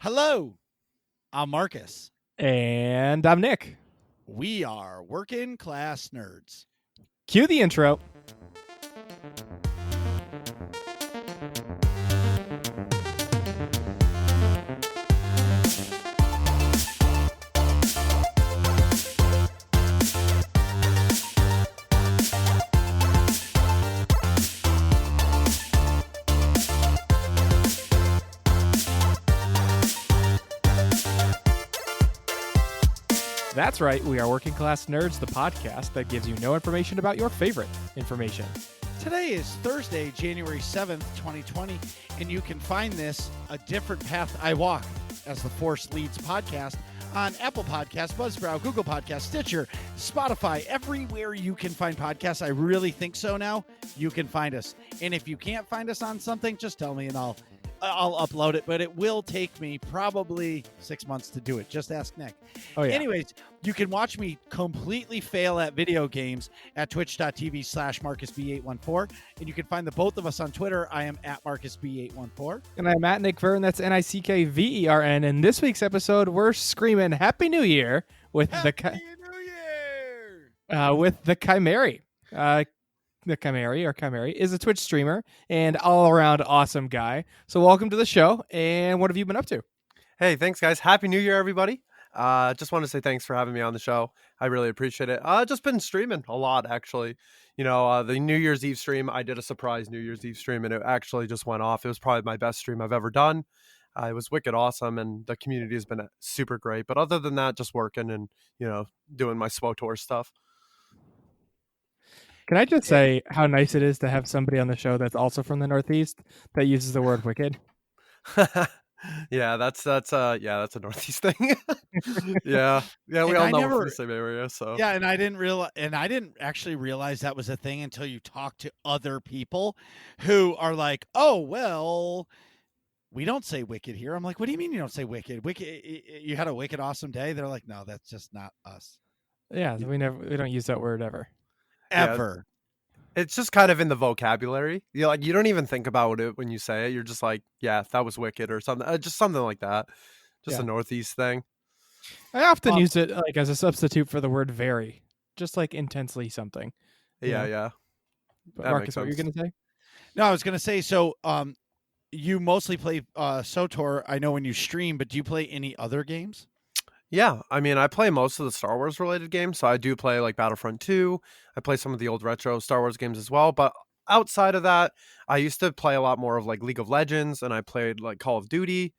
Hello, I'm Marcus. And I'm Nick. We are working class nerds. Cue the intro. That's right, we are Working Class Nerds, the podcast that gives you no information about your favorite information. Today is Thursday, January 7th, 2020, and you can find this, A Different Path I Walk, as the Force Leads podcast on Apple Podcasts, Buzzsprout, Google Podcasts, Stitcher, Spotify, everywhere you can find podcasts. I really think so now. You can find us. And if you can't find us on something, just tell me and I'll upload it, but it will take me probably 6 months to do it. Just ask Nick. Oh, yeah. Anyways, you can watch me completely fail at video games at twitch.tv/MarcusB814. And you can find the both of us on Twitter. I am at MarcusB814. And I'm at Nick Vern, that's NickVern. And this week's episode, we're screaming Happy New Year with Happy New Year! with the Kymeri. The Kymeri is a Twitch streamer and all-around awesome guy. So welcome to the show, and what have you been up to? Hey, thanks, guys. Happy New Year, everybody. Just want to say thanks for having me on the show. I really appreciate it. Just been streaming a lot, actually. You know, the New Year's Eve stream, I did a surprise New Year's Eve stream, and it actually just went off. It was probably my best stream I've ever done. It was wicked awesome, and the community has been super great. But other than that, just working and, you know, doing my SWTOR stuff. Can I just say how nice it is to have somebody on the show that's also from the Northeast that uses the word wicked? Yeah, that's a Northeast thing. yeah, we all know we're from the same area. So yeah, and I didn't actually realize that was a thing until you talk to other people who are like, "Oh, well, we don't say wicked here." I'm like, "What do you mean you don't say wicked? Wicked? You had a wicked awesome day?" They're like, "No, that's just not us." Yeah, we don't use that word ever. Ever. Yeah, it's just kind of in the vocabulary. You don't even think about it when you say it. You're just like, yeah, that was wicked or something. Just something like that. Just a Northeast thing. I often use it like as a substitute for the word very, just like intensely something. Yeah. But Marcus, what were you going to say? No, I was going to say, so you mostly play SWTOR, I know, when you stream, but do you play any other games? Yeah, I mean, I play most of the Star Wars related games, so I do play like Battlefront 2. I play some of the old retro Star Wars games as well, but outside of that, I used to play a lot more of like League of Legends, and I played like Call of Duty.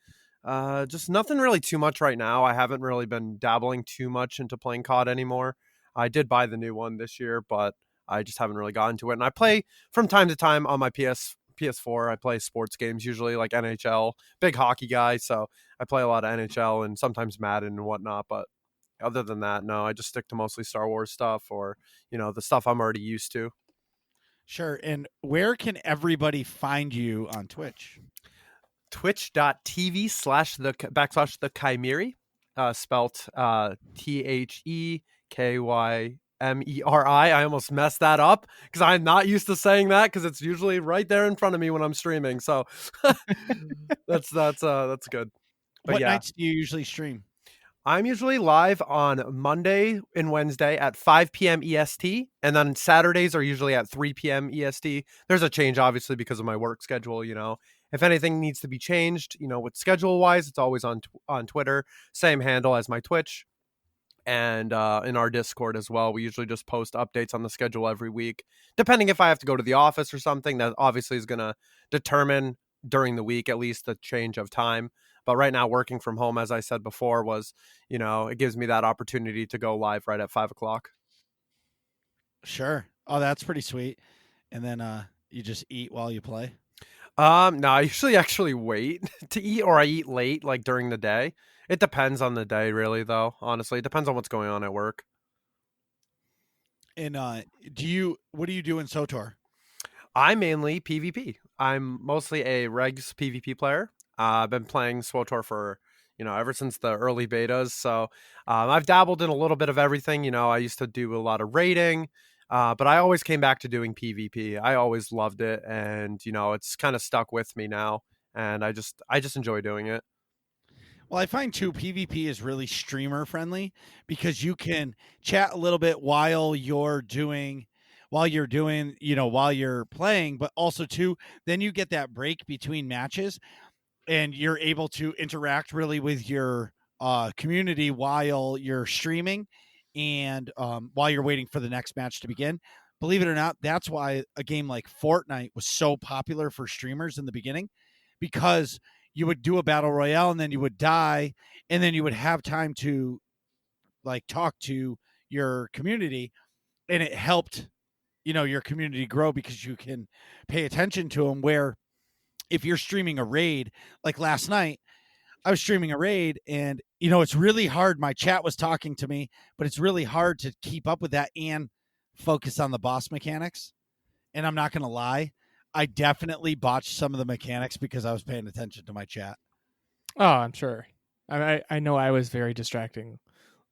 Just nothing really too much right now. I haven't really been dabbling too much into playing COD anymore. I did buy the new one this year, but I just haven't really gotten to it. And I play from time to time on my PS4. I play sports games, usually like NHL. Big hockey guy, so I play a lot of NHL and sometimes Madden and whatnot. But other than that, no, I just stick to mostly Star Wars stuff or, you know, the stuff I'm already used to. Sure. And where can everybody find you on Twitch? Twitch.tv/the Kymeri, spelt TheKymeri. I almost messed that up because I'm not used to saying that because it's usually right there in front of me when I'm streaming. So that's good. But what nights do you usually stream? I'm usually live on Monday and Wednesday at 5 p.m. EST, and then Saturdays are usually at 3 p.m. EST. There's a change, obviously, because of my work schedule. You know, if anything needs to be changed, you know, with schedule wise, it's always on Twitter. Same handle as my Twitch. And in our Discord as well, we usually just post updates on the schedule every week. Depending if I have to go to the office or something, that obviously is going to determine during the week at least the change of time. But right now, working from home, as I said before, was, you know, it gives me that opportunity to go live right at 5 o'clock. Sure. Oh, that's pretty sweet. And then you just eat while you play? No, I usually actually wait to eat, or I eat late, like during the day. It depends on the day, really, though. Honestly, it depends on what's going on at work. And what do you do in SWTOR? I mainly PvP. I'm mostly a regs PvP player. I've been playing SWTOR for, you know, ever since the early betas. So I've dabbled in a little bit of everything. You know, I used to do a lot of raiding, but I always came back to doing PvP. I always loved it, and you know, it's kind of stuck with me now, and I just enjoy doing it. Well, I find too PvP is really streamer friendly because you can chat a little bit while you're playing, but also too, then you get that break between matches and you're able to interact really with your community while you're streaming and while you're waiting for the next match to begin. Believe it or not, that's why a game like Fortnite was so popular for streamers in the beginning, because you would do a battle royale and then you would die and then you would have time to like talk to your community, and it helped your community grow because you can pay attention to them. Where if you're streaming a raid, like last night I was streaming a raid, and it's really hard. My chat was talking to me, but it's really hard to keep up with that and focus on the boss mechanics. And I'm not going to lie, I definitely botched some of the mechanics because I was paying attention to my chat. Oh, I'm sure. I know I was very distracting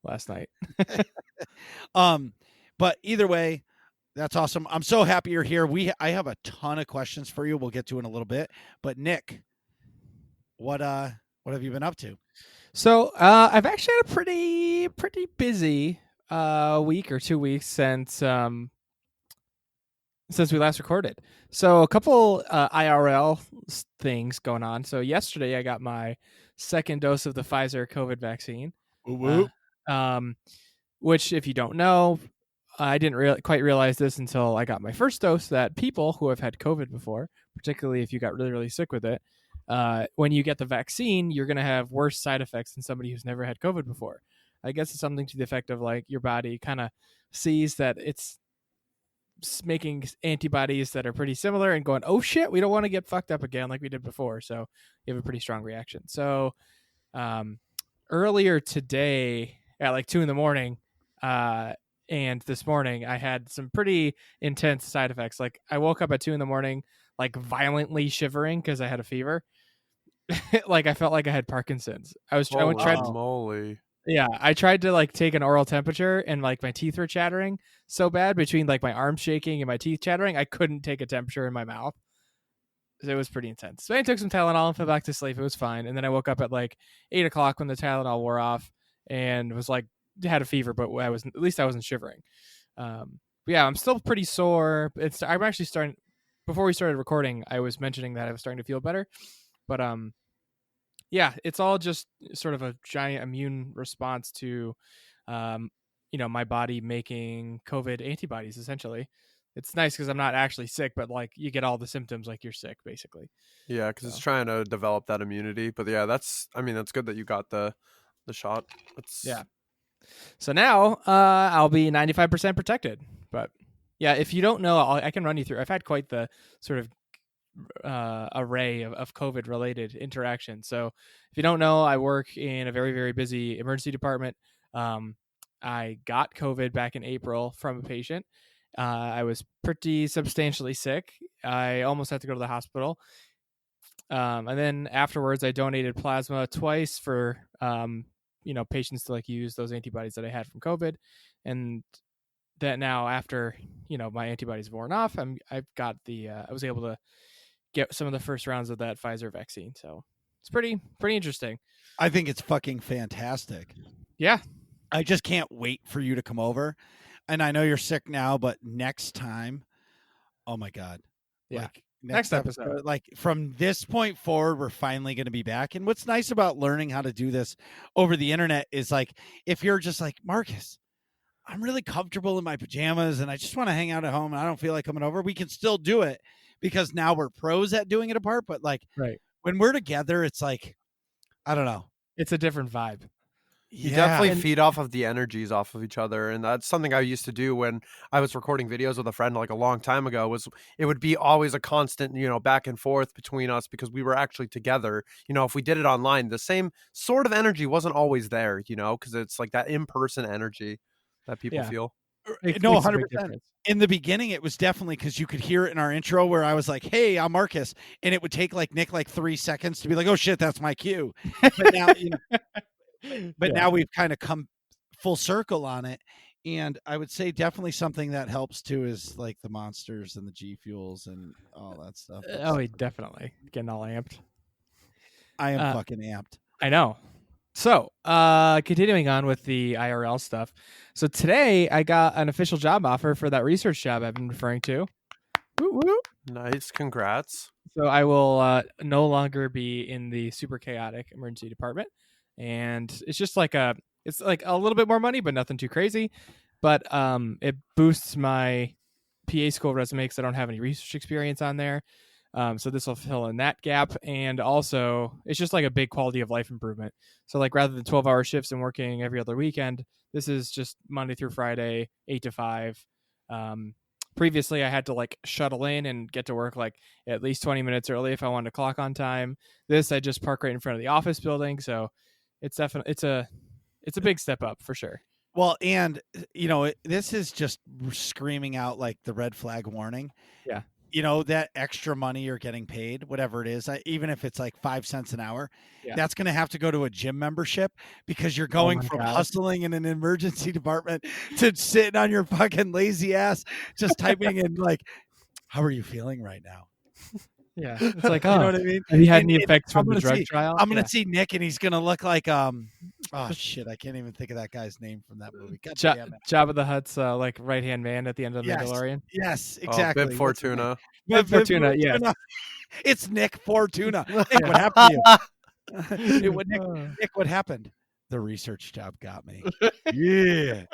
last night. But either way, that's awesome. I'm so happy you're here. I have a ton of questions for you. We'll get to in a little bit. But Nick, what have you been up to? So I've actually had a pretty busy week or 2 weeks since we last recorded. So a couple IRL things going on. So yesterday I got my second dose of the Pfizer COVID vaccine. Which, if you don't know, I didn't quite realize this until I got my first dose, that people who have had COVID before, particularly if you got really, really sick with it, when you get the vaccine, you're going to have worse side effects than somebody who's never had COVID before. I guess it's something to the effect of like your body kind of sees that it's making antibodies that are pretty similar and going, oh shit, we don't want to get fucked up again like we did before. So you have a pretty strong reaction. So earlier today at like 2 a.m, and this morning I had some pretty intense side effects. Like I woke up at 2 a.m, like violently shivering because I had a fever. Like I felt like I had Parkinson's. Moly. Yeah, I tried to like take an oral temperature and like my teeth were chattering so bad between like my arms shaking and my teeth chattering. I couldn't take a temperature in my mouth. It was pretty intense. So I took some Tylenol and fell back to sleep. It was fine. And then I woke up at like 8 o'clock when the Tylenol wore off and was like, had a fever, but at least I wasn't shivering. But yeah, I'm still pretty sore. I'm actually starting, before we started recording, I was mentioning that I was starting to feel better, but yeah, it's all just sort of a giant immune response to, my body making COVID antibodies, essentially. It's nice because I'm not actually sick, but like you get all the symptoms like you're sick, basically. Yeah, because it's trying to develop that immunity. But yeah, that's good that you got the shot. Yeah. So now I'll be 95% protected. But yeah, if you don't know, I can run you through. I've had quite the sort of array of COVID related interactions. So if you don't know, I work in a very, very busy emergency department. I got COVID back in April from a patient. I was pretty substantially sick. I almost had to go to the hospital. And then afterwards I donated plasma twice for, patients to like use those antibodies that I had from COVID. And that now after, my antibodies worn off, I was able to get some of the first rounds of that Pfizer vaccine. So it's pretty interesting. I think it's fucking fantastic. Yeah. I just can't wait for you to come over. And I know you're sick now, but next time, oh my God. Yeah. Like, next episode. Like from this point forward, we're finally going to be back. And what's nice about learning how to do this over the internet is like, if you're just like, Marcus, I'm really comfortable in my pajamas and I just want to hang out at home and I don't feel like coming over, we can still do it because now we're pros at doing it apart. But like when we're together, it's like, I don't know. It's a different vibe. You definitely feed off of the energies off of each other. And that's something I used to do when I was recording videos with a friend like a long time ago. Was it would be always a constant, back and forth between us because we were actually together. If we did it online, the same sort of energy wasn't always there, because it's like that in-person energy that people feel. No, 100%. In the beginning, it was definitely because you could hear it in our intro where I was like, hey, I'm Marcus. And it would take like Nick like 3 seconds to be like, oh shit, that's my cue. But now, now we've kind of come full circle on it. And I would say definitely something that helps too is like the monsters and the G Fuels and all that stuff. Oh, definitely. Getting all amped. I am fucking amped. I know. So, continuing on with the IRL stuff. So today I got an official job offer for that research job I've been referring to. Woo woo. Nice, congrats. So I will no longer be in the super chaotic emergency department, and it's like a little bit more money, but nothing too crazy. But it boosts my PA school resume because I don't have any research experience on there. So this will fill in that gap, and also it's just like a big quality of life improvement. So like rather than 12-hour shifts and working every other weekend, this is just Monday through Friday, 8 to 5. Previously I had to like shuttle in and get to work like at least 20 minutes early if I wanted to clock on time. This I just park right in front of the office building, so it's definitely it's a big step up for sure. Well, and this is just screaming out like the red flag warning. Yeah. That extra money you're getting paid, whatever it is, even if it's like 5 cents an hour, Yeah. that's going to have to go to a gym membership because you're going from hustling in an emergency department to sitting on your fucking lazy ass, just typing in like, how are you feeling right now? Yeah. It's like, you know what I mean? Have you had any effects from the drug trial? I'm going to see Nick and he's going to look like, oh shit, I can't even think of that guy's name from that movie. Jabba the Hutt's like right-hand man at the end of the Mandalorian. Yes, exactly. Bib Fortuna. Bib Fortuna, yeah. It's Nick Fortuna. Nick, what happened to you? Nick, what happened? The research job got me. Yeah.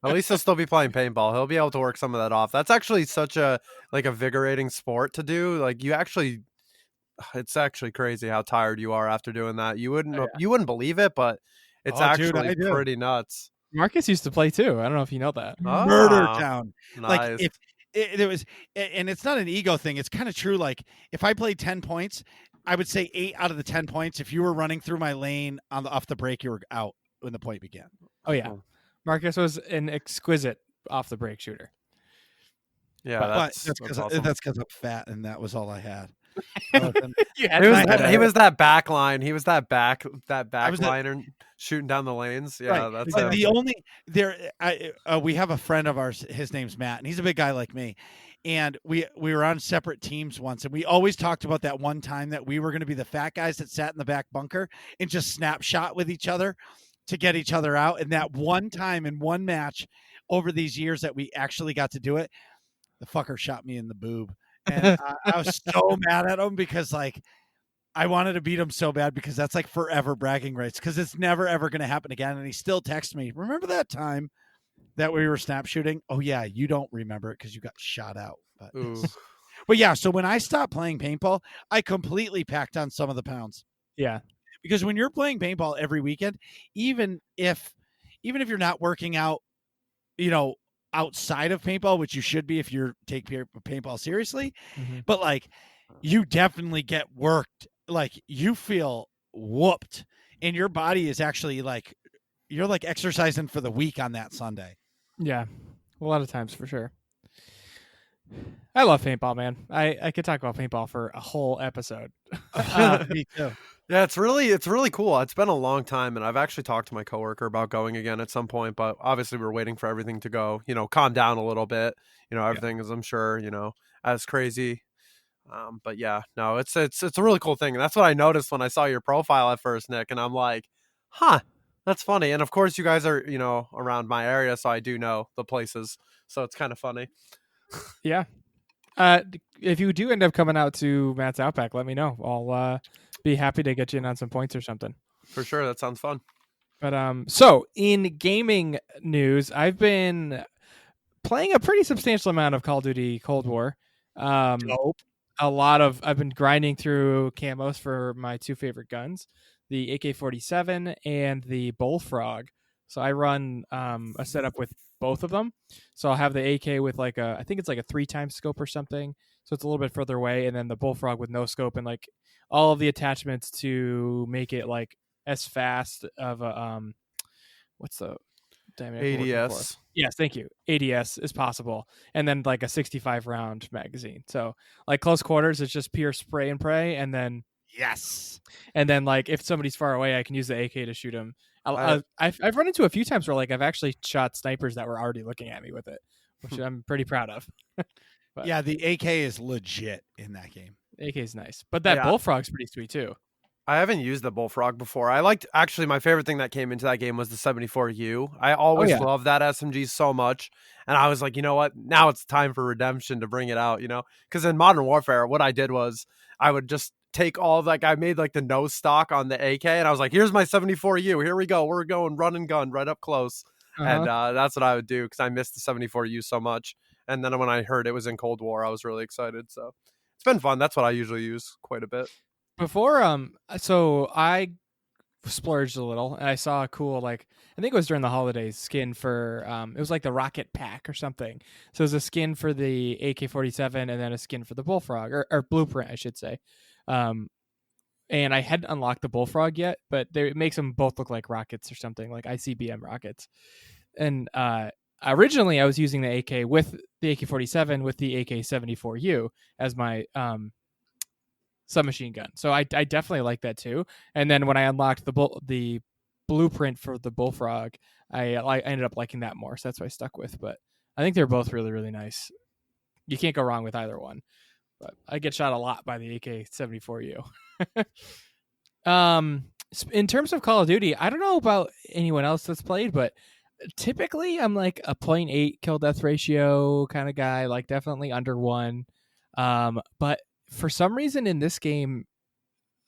At least he'll still be playing paintball. He'll be able to work some of that off. That's actually such a like invigorating sport to do. Like it's actually crazy how tired you are after doing that. You wouldn't believe it, but it's actually pretty nuts. Marcus used to play too. I don't know if you know that. Murder Town. Nice. Like if there was, and it's not an ego thing. It's kind of true. Like if I played 10 points, I would say 8 out of the 10 points. If you were running through my lane off the break, you were out when the point began. Oh yeah, Marcus was an exquisite off the break shooter. Yeah, that's because awesome. I'm fat, and that was all I had. He was that back line. He was that back liner shooting down the lanes. Yeah, right. That's the only there. We have a friend of ours. His name's Matt, and he's a big guy like me. And we were on separate teams once, and we always talked about that one time that we were going to be the fat guys that sat in the back bunker and just snapshot with each other to get each other out. And that one time in one match over these years that we actually got to do it, the fucker shot me in the boob. And I was so mad at him because like I wanted to beat him so bad because that's like forever bragging rights because it's never, ever going to happen again. And he still texts me, remember that time that we were snap shooting? Oh yeah, you don't remember it because you got shot out. But yeah, so when I stopped playing paintball, I completely packed on some of the pounds. Yeah. Because when you're playing paintball every weekend, even if you're not working out, outside of paintball, which you should be if you're taking paintball seriously, but like you definitely get worked. Like you feel whooped and your body is actually like, you're like exercising for the week on that Sunday. Yeah, a lot of times for sure. I love paintball, man. I could talk about paintball for a whole episode. Me too. Yeah, it's really cool. It's been a long time, and I've actually talked to my coworker about going again at some point. But obviously, we're waiting for everything to go, calm down a little bit. Everything is, I'm sure, as crazy. But yeah, no, it's a really cool thing, and that's what I noticed when I saw your profile at first, Nick. And I'm like, huh. That's funny. And of course you guys are, around my area, so I do know the places. So it's kind of funny. Yeah. If you do end up coming out to Matt's Outback, let me know. I'll be happy to get you in on some points or something. For sure. That sounds fun. But so in gaming news, I've been playing a pretty substantial amount of Call of Duty Cold War. I've been grinding through camos for my 2 favorite guns, the AK-47 and the Bullfrog. So I run a setup with both of them. So I'll have the AK with I think it's like a 3x scope or something. So it's a little bit further away. And then the Bullfrog with no scope and like all of the attachments to make it like as fast of a, what's the ADS? Yes, thank you. ADS is possible. And then like a 65 round magazine. So like close quarters, it's just pure spray and pray. And then yes. And then like if somebody's far away, I can use the AK to shoot them. I've run into a few times where like I've actually shot snipers that were already looking at me with it, which I'm pretty proud of. Yeah, the AK is legit in that game. AK is nice, but that Bullfrog's pretty sweet too. I haven't used the Bullfrog before. I liked actually my favorite thing that came into that game was the 74U. I Oh always yeah. loved that SMG so much. And I was like, you know what? Now it's time for redemption to bring it out, you know? Because in Modern Warfare, what I did was I would just take all of like I made like the no stock on the AK and I was like, here's my 74U. Here we go. We're going run and gun right up close. And Uh-huh. that's what I would do because I missed the 74U so much. And then when I heard it was in Cold War, I was really excited. So it's been fun. That's what I usually use quite a bit. Before so I splurged a little and I saw a cool, like, I think it was during the holidays, skin for it was like the rocket pack or something. So it was a skin for the AK-47 and then a skin for the Bullfrog, or blueprint I should say. And I hadn't unlocked the Bullfrog yet, but it makes them both look like rockets or something, like ICBM rockets. And originally I was using the AK with the AK-47 with the AK-74U as my submachine gun. So I definitely like that too. And then when I unlocked the blueprint for the Bullfrog, I ended up liking that more. So that's what I stuck with. But I think they're both really, really nice. You can't go wrong with either one. But I get shot a lot by the AK-74U. In terms of Call of Duty, I don't know about anyone else that's played, but typically I'm like a 0.8 kill death ratio kind of guy, like definitely under 1. But for some reason in this game,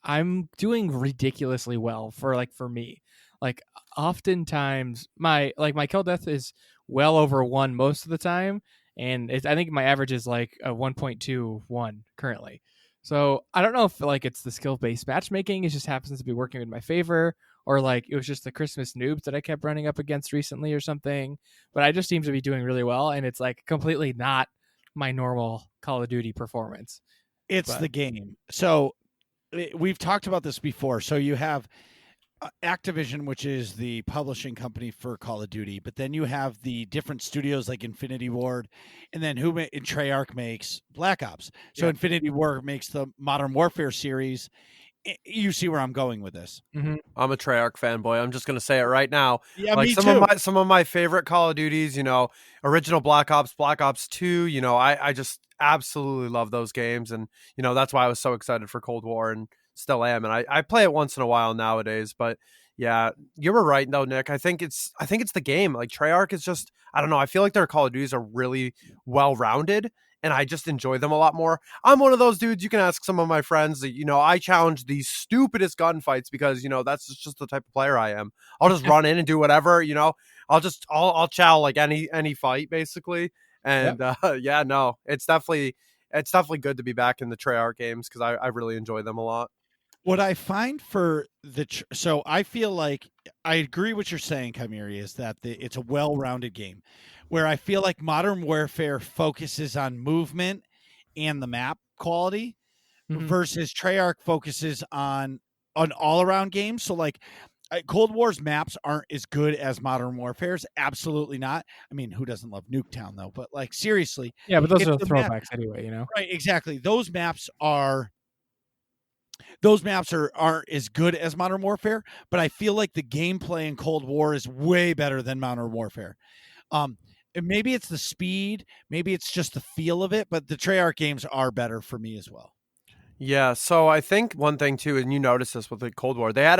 I'm doing ridiculously well for me. Like oftentimes my kill death is well over 1 most of the time, and I think my average is like a 1.21 currently. So I don't know if like it's the skill based matchmaking, it just happens to be working in my favor, or like it was just the Christmas noobs that I kept running up against recently or something. But I just seem to be doing really well, and it's like completely not my normal Call of Duty performance. It's But the game. So we've talked about this before. So you have Activision, which is the publishing company for Call of Duty, but then you have the different studios like Infinity Ward, and then Treyarch makes Black Ops. So Yeah. Infinity Ward makes the Modern Warfare series. You see where I'm going with this. I'm a Treyarch fanboy. I'm just gonna say it right now. Yeah, Like me too. some of my favorite Call of Duties, you know, original Black Ops, Black Ops 2, you know, I just absolutely love those games. And, you know, that's why I was so excited for Cold War and still am. And I play it once in a while nowadays. But yeah, you were right though, Nick. I think it's the game. Like Treyarch is just, I don't know, I feel like their Call of Duties are really well rounded and I just enjoy them a lot more. I'm one of those dudes, you can ask some of my friends that, you know, I challenge the stupidest gunfights because, you know, that's just the type of player I am. I'll just run in and do whatever, you know, I'll chow like any fight basically. And Yep. yeah, no, it's definitely good to be back in the Treyarch games because I really enjoy them a lot. What I find for so I feel like I agree what you're saying, Kymeri, is that it's a well-rounded game, where I feel like Modern Warfare focuses on movement and the map quality, Mhm. versus Treyarch focuses on an all-around game. So like Cold War's maps aren't as good as Modern Warfare's. Absolutely not. I mean, who doesn't love Nuketown though? But like seriously, Yeah, but those it's are the map, throwbacks anyway, you know? right? Exactly. Those maps aren't as good as Modern Warfare, but I feel like the gameplay in Cold War is way better than Modern Warfare. And maybe it's the speed, maybe it's just the feel of it, but the Treyarch games are better for me as well. Yeah, so I think one thing too, and you noticed this with the Cold War, they had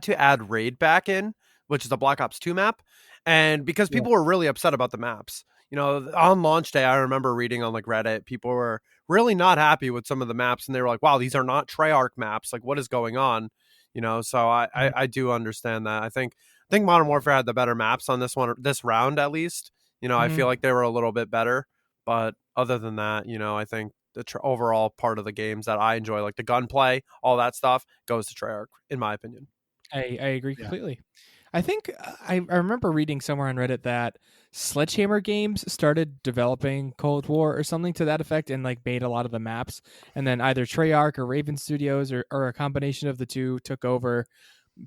to add raid back in, which is a Black Ops 2 map, and because Yeah. people were really upset about the maps. You know, on launch day, I remember reading on like Reddit, people were really not happy with some of the maps, and they were like, "Wow, these are not Treyarch maps. Like, what is going on?" You know, so Mhm. I do understand that. I think Modern Warfare had the better maps on this round at least. You know, I Mhm. feel like they were a little bit better, but other than that, you know, I think the overall part of the games that I enjoy, like the gunplay, all that stuff, goes to Treyarch, in my opinion. I agree Yeah. completely. I think I remember reading somewhere on Reddit that Sledgehammer Games started developing Cold War or something to that effect and like made a lot of the maps. And then either Treyarch or Raven Studios or a combination of the two took over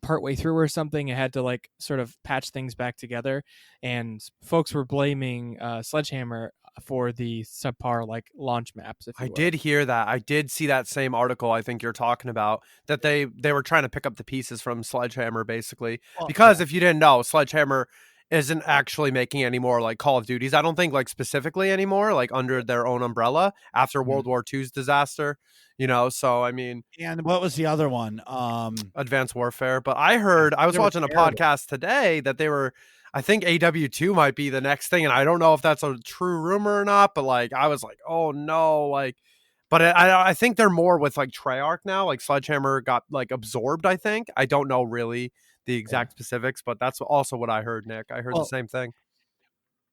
partway through or something and had to like sort of patch things back together. And folks were blaming Sledgehammer for the subpar like launch maps, if I you will. did hear that. I did see that same article I think you're talking about, that they were trying to pick up the pieces from Sledgehammer basically. Well, Because if you didn't know, Sledgehammer isn't actually making any more like Call of Duties. I don't think like specifically anymore, like under their own umbrella after World War II's disaster, so I mean, And what was the other one? Advanced Warfare. But I heard, I was They were watching a terrible. podcast today that I think AW2 might be the next thing. And I don't know if that's a true rumor or not, but like, I was like, oh no, like, but I think they're more with like Treyarch now. Like Sledgehammer got like absorbed, I think. I don't know really the exact specifics, but that's also what I heard, Nick. I heard the Well, same thing.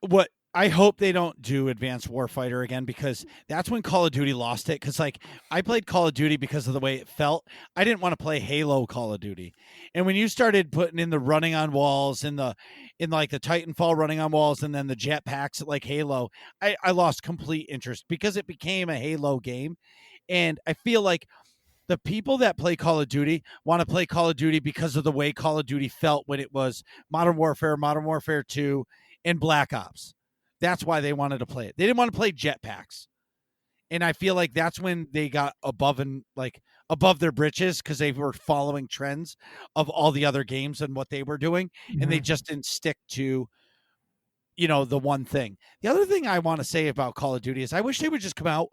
what I hope they don't do Advanced Warfighter again, because that's when Call of Duty lost it. Because like I played Call of Duty because of the way it felt. I didn't want to play Halo Call of Duty, and when you started putting in the running on walls in like the Titanfall running on walls and then the jetpacks like Halo, I lost complete interest because it became a Halo game, and I feel like the people that play Call of Duty want to play Call of Duty because of the way Call of Duty felt when it was Modern Warfare 2, and Black Ops. That's why they wanted to play it. They didn't want to play jetpacks. And I feel like that's when they got above their britches because they were following trends of all the other games and what they were doing. And they just didn't stick to, the one thing. The other thing I want to say about Call of Duty is I wish they would just come out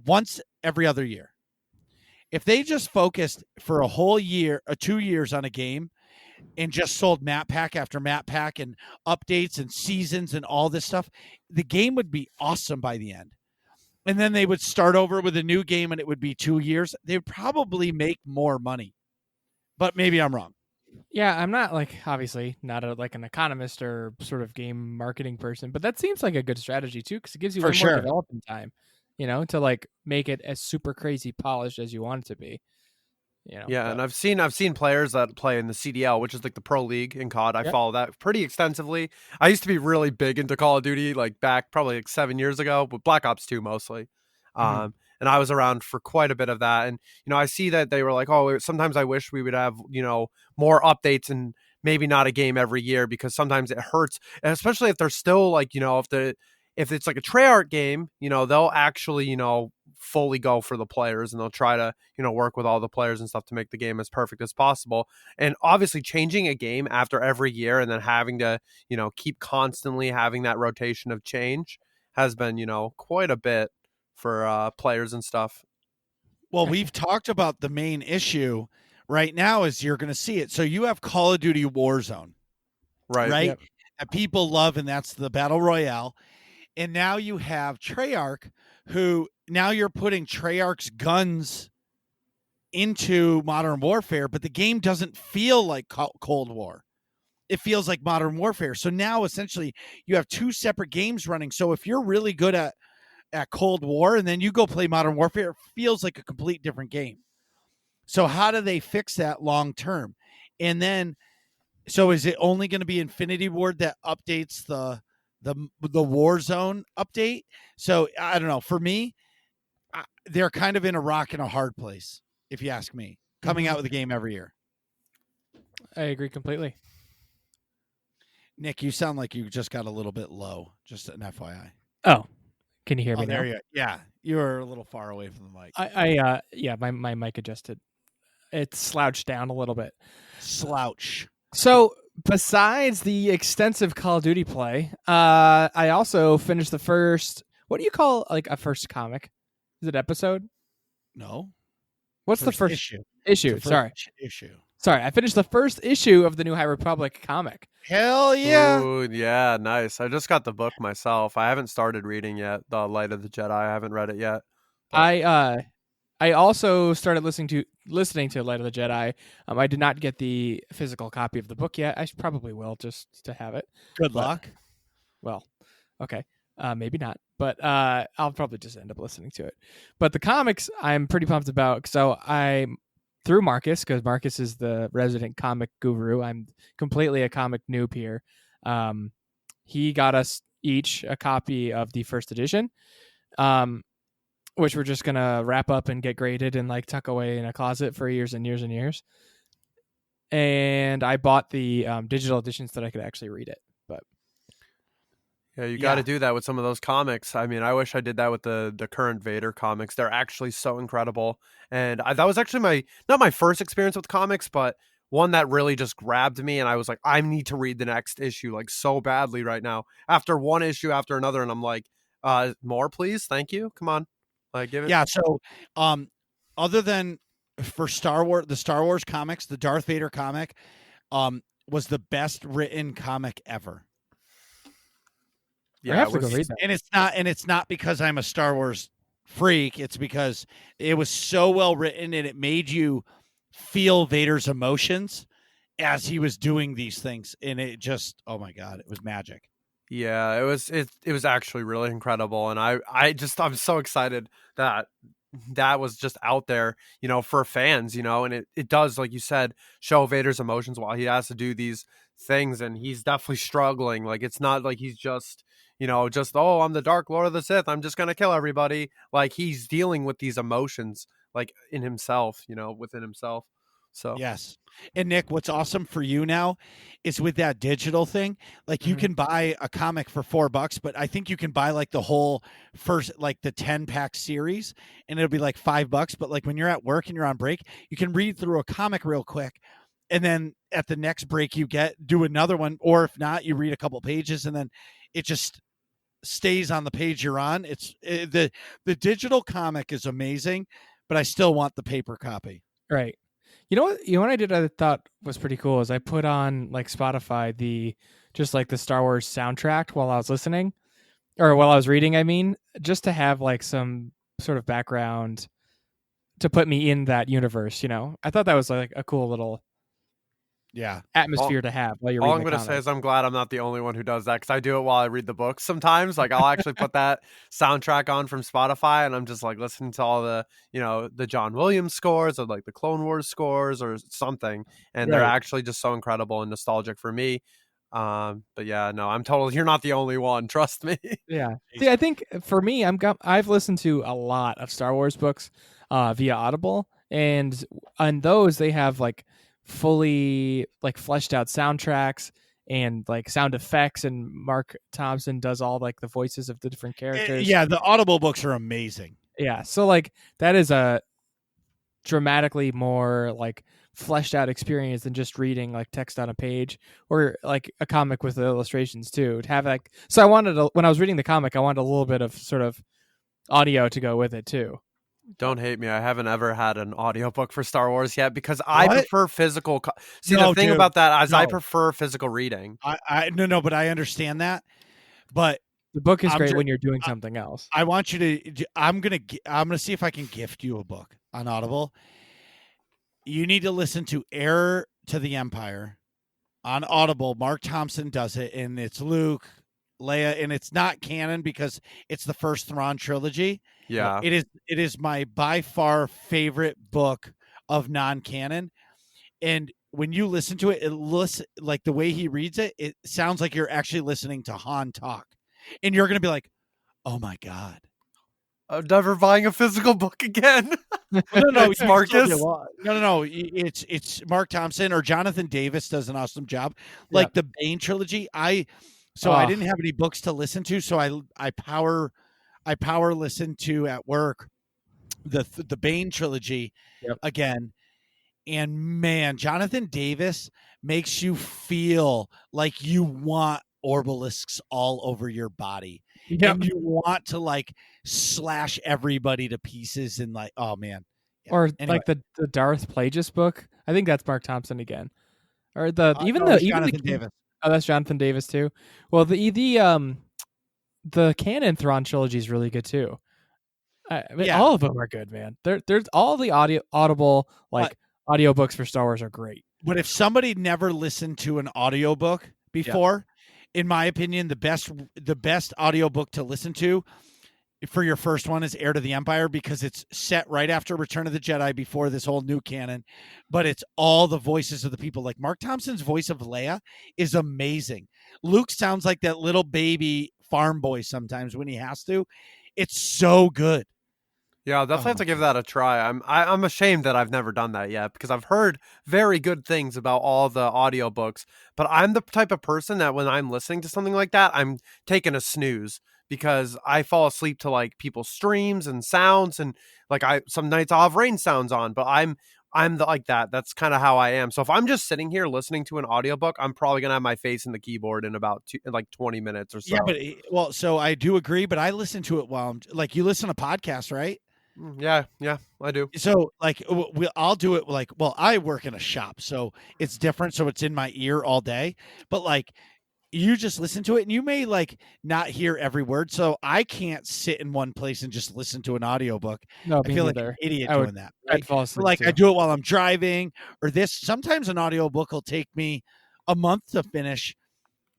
once every other year. If they just focused for a whole year, 2 years on a game, and just sold map pack after map pack and updates and seasons and all this stuff, the game would be awesome by the end. And then they would start over with a new game and it would be 2 years. They would probably make more money. But maybe I'm wrong. Yeah, I'm not obviously not an economist or sort of game marketing person, but that seems like a good strategy too, because it gives you way more development time, to make it as super crazy polished as you want it to be. And I've seen players that play in the CDL, which is like the pro league in COD. I follow that pretty extensively. I used to be really big into Call of Duty, like back probably like 7 years ago, but Black Ops 2 mostly. And I was around for quite a bit of that. And, I see that they were like, oh, sometimes I wish we would have, more updates and maybe not a game every year, because sometimes it hurts. And especially if they're still like, if it's like a Treyarch game, they'll actually, fully go for the players, and they'll try to, work with all the players and stuff to make the game as perfect as possible. And obviously changing a game after every year and then having to, keep constantly having that rotation of change has been, quite a bit for players and stuff. Well, we've talked about the main issue right now is you're going to see it. So you have Call of Duty Warzone, right? Yep. That people love, and that's the Battle Royale. And now you have Treyarch, who now you're putting Treyarch's guns into Modern Warfare, but the game doesn't feel like Cold War. It feels like Modern Warfare. So now essentially you have two separate games running. So if you're really good at Cold War and then you go play Modern Warfare, it feels like a complete different game. So how do they fix that long term? And then, so is it only going to be Infinity Ward that updates the Warzone update? So I don't know. For me, they're kind of in a rock and a hard place, if you ask me, coming out with a game every year. I agree completely. Nick, you sound like you just got a little bit low. Just an FYI. Oh, can you hear me now? There you are. Yeah, you were a little far away from the mic. My mic adjusted. It slouched down a little bit. Slouch. So besides the extensive Call of Duty play, I also finished the first. What do you call a first comic? Is it episode? No. What's the first issue? Issue. Sorry. Issue. Sorry, I finished the first issue of the New High Republic comic. Hell yeah. Ooh, yeah, nice. I just got the book myself. I haven't started reading yet. The Light of the Jedi. I haven't read it yet. But... I also started listening to Light of the Jedi. I did not get the physical copy of the book yet. I probably will, just to have it. Good luck. Well, okay. Maybe not, but I'll probably just end up listening to it. But the comics I'm pretty pumped about. So I'm through Marcus, because Marcus is the resident comic guru. I'm completely a comic noob here. He got us each a copy of the first edition, which we're just going to wrap up and get graded and tuck away in a closet for years and years and years. And I bought the digital editions so that I could actually read it. But yeah, you got to do that with some of those comics. I mean, I wish I did that with the current Vader comics. They're actually so incredible. And that was actually not my first experience with comics, but one that really just grabbed me, and I was like, I need to read the next issue like so badly right now. After one issue after another, and I'm like, more please, thank you, come on, like give it. Yeah. So, other than for Star Wars, the Star Wars comics, the Darth Vader comic, was the best written comic ever. I have to go read that. And it's not because I'm a Star Wars freak. It's because it was so well written and it made you feel Vader's emotions as he was doing these things. And it just, oh my God, it was magic. Yeah, it was actually really incredible, and I'm so excited that was just out there, for fans, and it does, like you said, show Vader's emotions while he has to do these things, and he's definitely struggling. Like, it's not like he's just, oh, I'm the Dark Lord of the Sith, I'm just gonna kill everybody. Like, he's dealing with these emotions, like in himself, within himself. So yes. And Nick, what's awesome for you now is with that digital thing, like you can buy a comic for $4, but I think you can buy like the whole first, like the 10-pack series, and it'll be like $5. But like when you're at work and you're on break, you can read through a comic real quick. And then at the next break you do another one. Or if not, you read a couple pages and then it just stays on the page you're on. The digital comic is amazing, but I still want the paper copy. Right. You know what I did I thought was pretty cool is I put on like Spotify the Star Wars soundtrack while I was listening, or while I was reading, I mean, just to have like some sort of background to put me in that universe, I thought that was like a cool little atmosphere to have while you're reading. All I'm going to say is I'm glad I'm not the only one who does that, because I do it while I read the books sometimes. Like, I'll actually put that soundtrack on from Spotify, and I'm just like listening to all the, the John Williams scores, or like the Clone Wars scores or something. And they're actually just so incredible and nostalgic for me. But yeah, no, you're not the only one. Trust me. Yeah. See, I think for me, I've listened to a lot of Star Wars books via Audible, and on those they have like fully like fleshed out soundtracks and like sound effects, and Mark Thompson does all like the voices of the different characters. Yeah, the Audible books are amazing. Yeah, so like that is a dramatically more like fleshed out experience than just reading like text on a page, or like a comic with the illustrations too. To have like, so when I was reading the comic, I wanted a little bit of sort of audio to go with it too. Don't hate me. I haven't ever had an audiobook for Star Wars yet, because I prefer physical. The thing about that is I prefer physical reading. No, but I understand that. But the book is great when you're doing something else. I want you to. I'm gonna see if I can gift you a book on Audible. You need to listen to Heir to the Empire on Audible. Mark Thompson does it, and it's Luke, Leia, and it's not canon because it's the first Thrawn trilogy. Yeah, it is my by far favorite book of non-canon. And when you listen to it, like the way he reads it, it sounds like you're actually listening to Han talk, and you're gonna be like, "Oh my God, I'm never buying a physical book again." no, it's Marcus. No. It's Mark Thompson, or Jonathan Davis does an awesome job. Like the Bane trilogy. I didn't have any books to listen to, so I power listen to at work the Bane trilogy again. And man, Jonathan Davis makes you feel like you want obelisks all over your body. And you want to like slash everybody to pieces, and like, oh man. Yeah. Or anyway. Like the Darth Plagueis book. I think that's Mark Thompson again. Or Jonathan Davis. Oh, that's Jonathan Davis too. Well, the canon Thrawn trilogy is really good too. All of them are good, man. There's all the Audible audiobooks for Star Wars are great. But if somebody never listened to an audiobook before, in my opinion, the best audiobook to listen to for your first one is Heir to the Empire, because it's set right after Return of the Jedi, before this whole new canon. But it's all the voices of the people. Like Mark Thompson's voice of Leia is amazing. Luke sounds like that little baby farm boy sometimes when he has to. It's so good. Yeah, I'll definitely have to give that a try. I'm ashamed that I've never done that yet, because I've heard very good things about all the audiobooks, but I'm the type of person that when I'm listening to something like that, I'm taking a snooze, because I fall asleep to like people's streams and sounds, and like some nights I'll have rain sounds on, but I'm like that. That's kind of how I am. So if I'm just sitting here listening to an audiobook, I'm probably gonna have my face in the keyboard in about in like 20 minutes or so. Yeah, but well, so I do agree, but I listen to it while I'm like, you listen to podcasts, right? Yeah, I do. So like I'll do it like, well, I work in a shop, so it's different. So it's in my ear all day, but like you just listen to it and you may like not hear every word. So I can't sit in one place and just listen to an audiobook. No, I me feel like neither. an idiot I would- doing that. I'd Right. fall But asleep like I too. do it while I'm driving or this. Sometimes an audiobook will take me a month to finish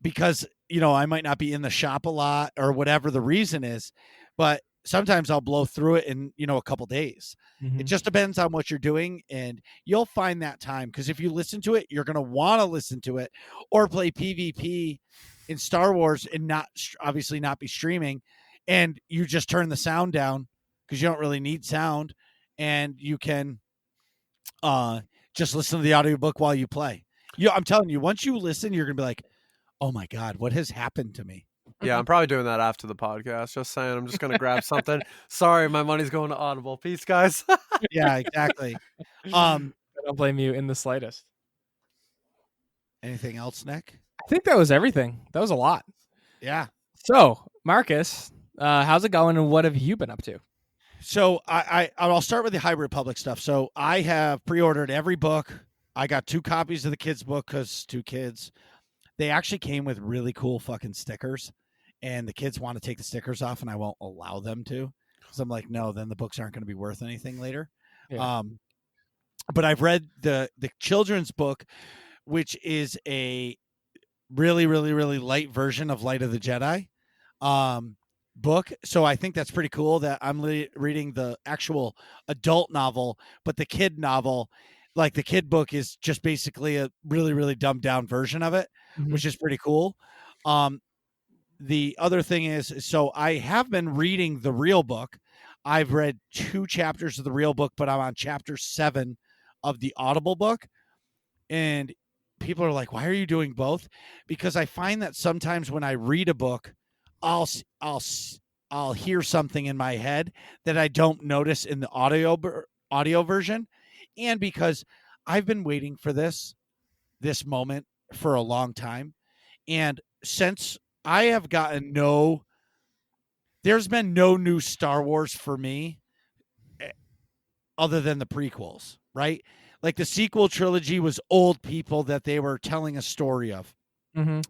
because, you know, I might not be in the shop a lot or whatever the reason is, but sometimes I'll blow through it in, you know, a couple days. It Mhm. just depends on what you're doing, and you'll find that time because if you listen to it, you're going to want to listen to it or play PvP in Star Wars and not obviously not be streaming, and you just turn the sound down because you don't really need sound, and you can just listen to the audiobook while you play. I'm telling you, once you listen, you're going to be like, oh my God, what has happened to me? Yeah, I'm probably doing that after the podcast. Just saying, I'm just gonna grab something. Sorry, my money's going to Audible. Peace, guys. Yeah, exactly. I don't blame you in the slightest. Anything else, Nick? I think that was everything. That was a lot. Yeah. So, Marcus, how's it going, and what have you been up to? So I'll start with the High Republic stuff. So I have pre-ordered every book. I got 2 copies of the kids' book because 2 kids. They actually came with really cool fucking stickers, and the kids want to take the stickers off, and I won't allow them to because I'm like, no, then the books aren't going to be worth anything later. Yeah. But I've read the children's book, which is a really, really, really light version of Light of the Jedi book. So I think that's pretty cool that I'm reading the actual adult novel, but the kid novel, like the kid book, is just basically a really, really dumbed down version of it, Mhm. which is pretty cool. The other thing is, so I have been reading the real book. I've read 2 chapters of the real book, but I'm on chapter 7 of the Audible book. And people are like, "Why are you doing both?" Because I find that sometimes when I read a book, I'll I'll hear something in my head that I don't notice in the audio version, and because I've been waiting for this moment for a long time, and since I have gotten there's been no new Star Wars for me other than the prequels, right? Like the sequel trilogy was old people that they were telling a story of. Mm-hmm.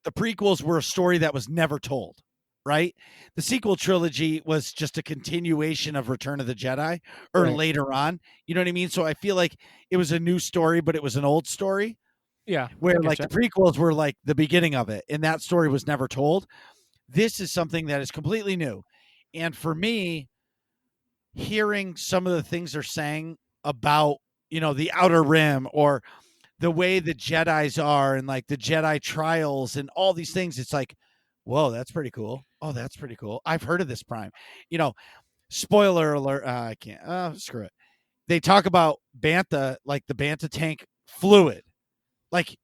The prequels were a story that was never told, right? The sequel trilogy was just a continuation of Return of the Jedi or Right. later on. You know what I mean? So I feel like it was a new story, but it was an old story Yeah. where I like getcha. the prequels were like the beginning of it, and that story was never told. This is something that is completely new. And for me, hearing some of the things they're saying about, you know, the Outer Rim or the way the Jedis are and like the Jedi trials and all these things, it's like, whoa, that's pretty cool. Oh, that's pretty cool. I've heard of this Prime. You know, spoiler alert. I can't. Screw it. They talk about Bantha, like the Bantha tank fluid. Like,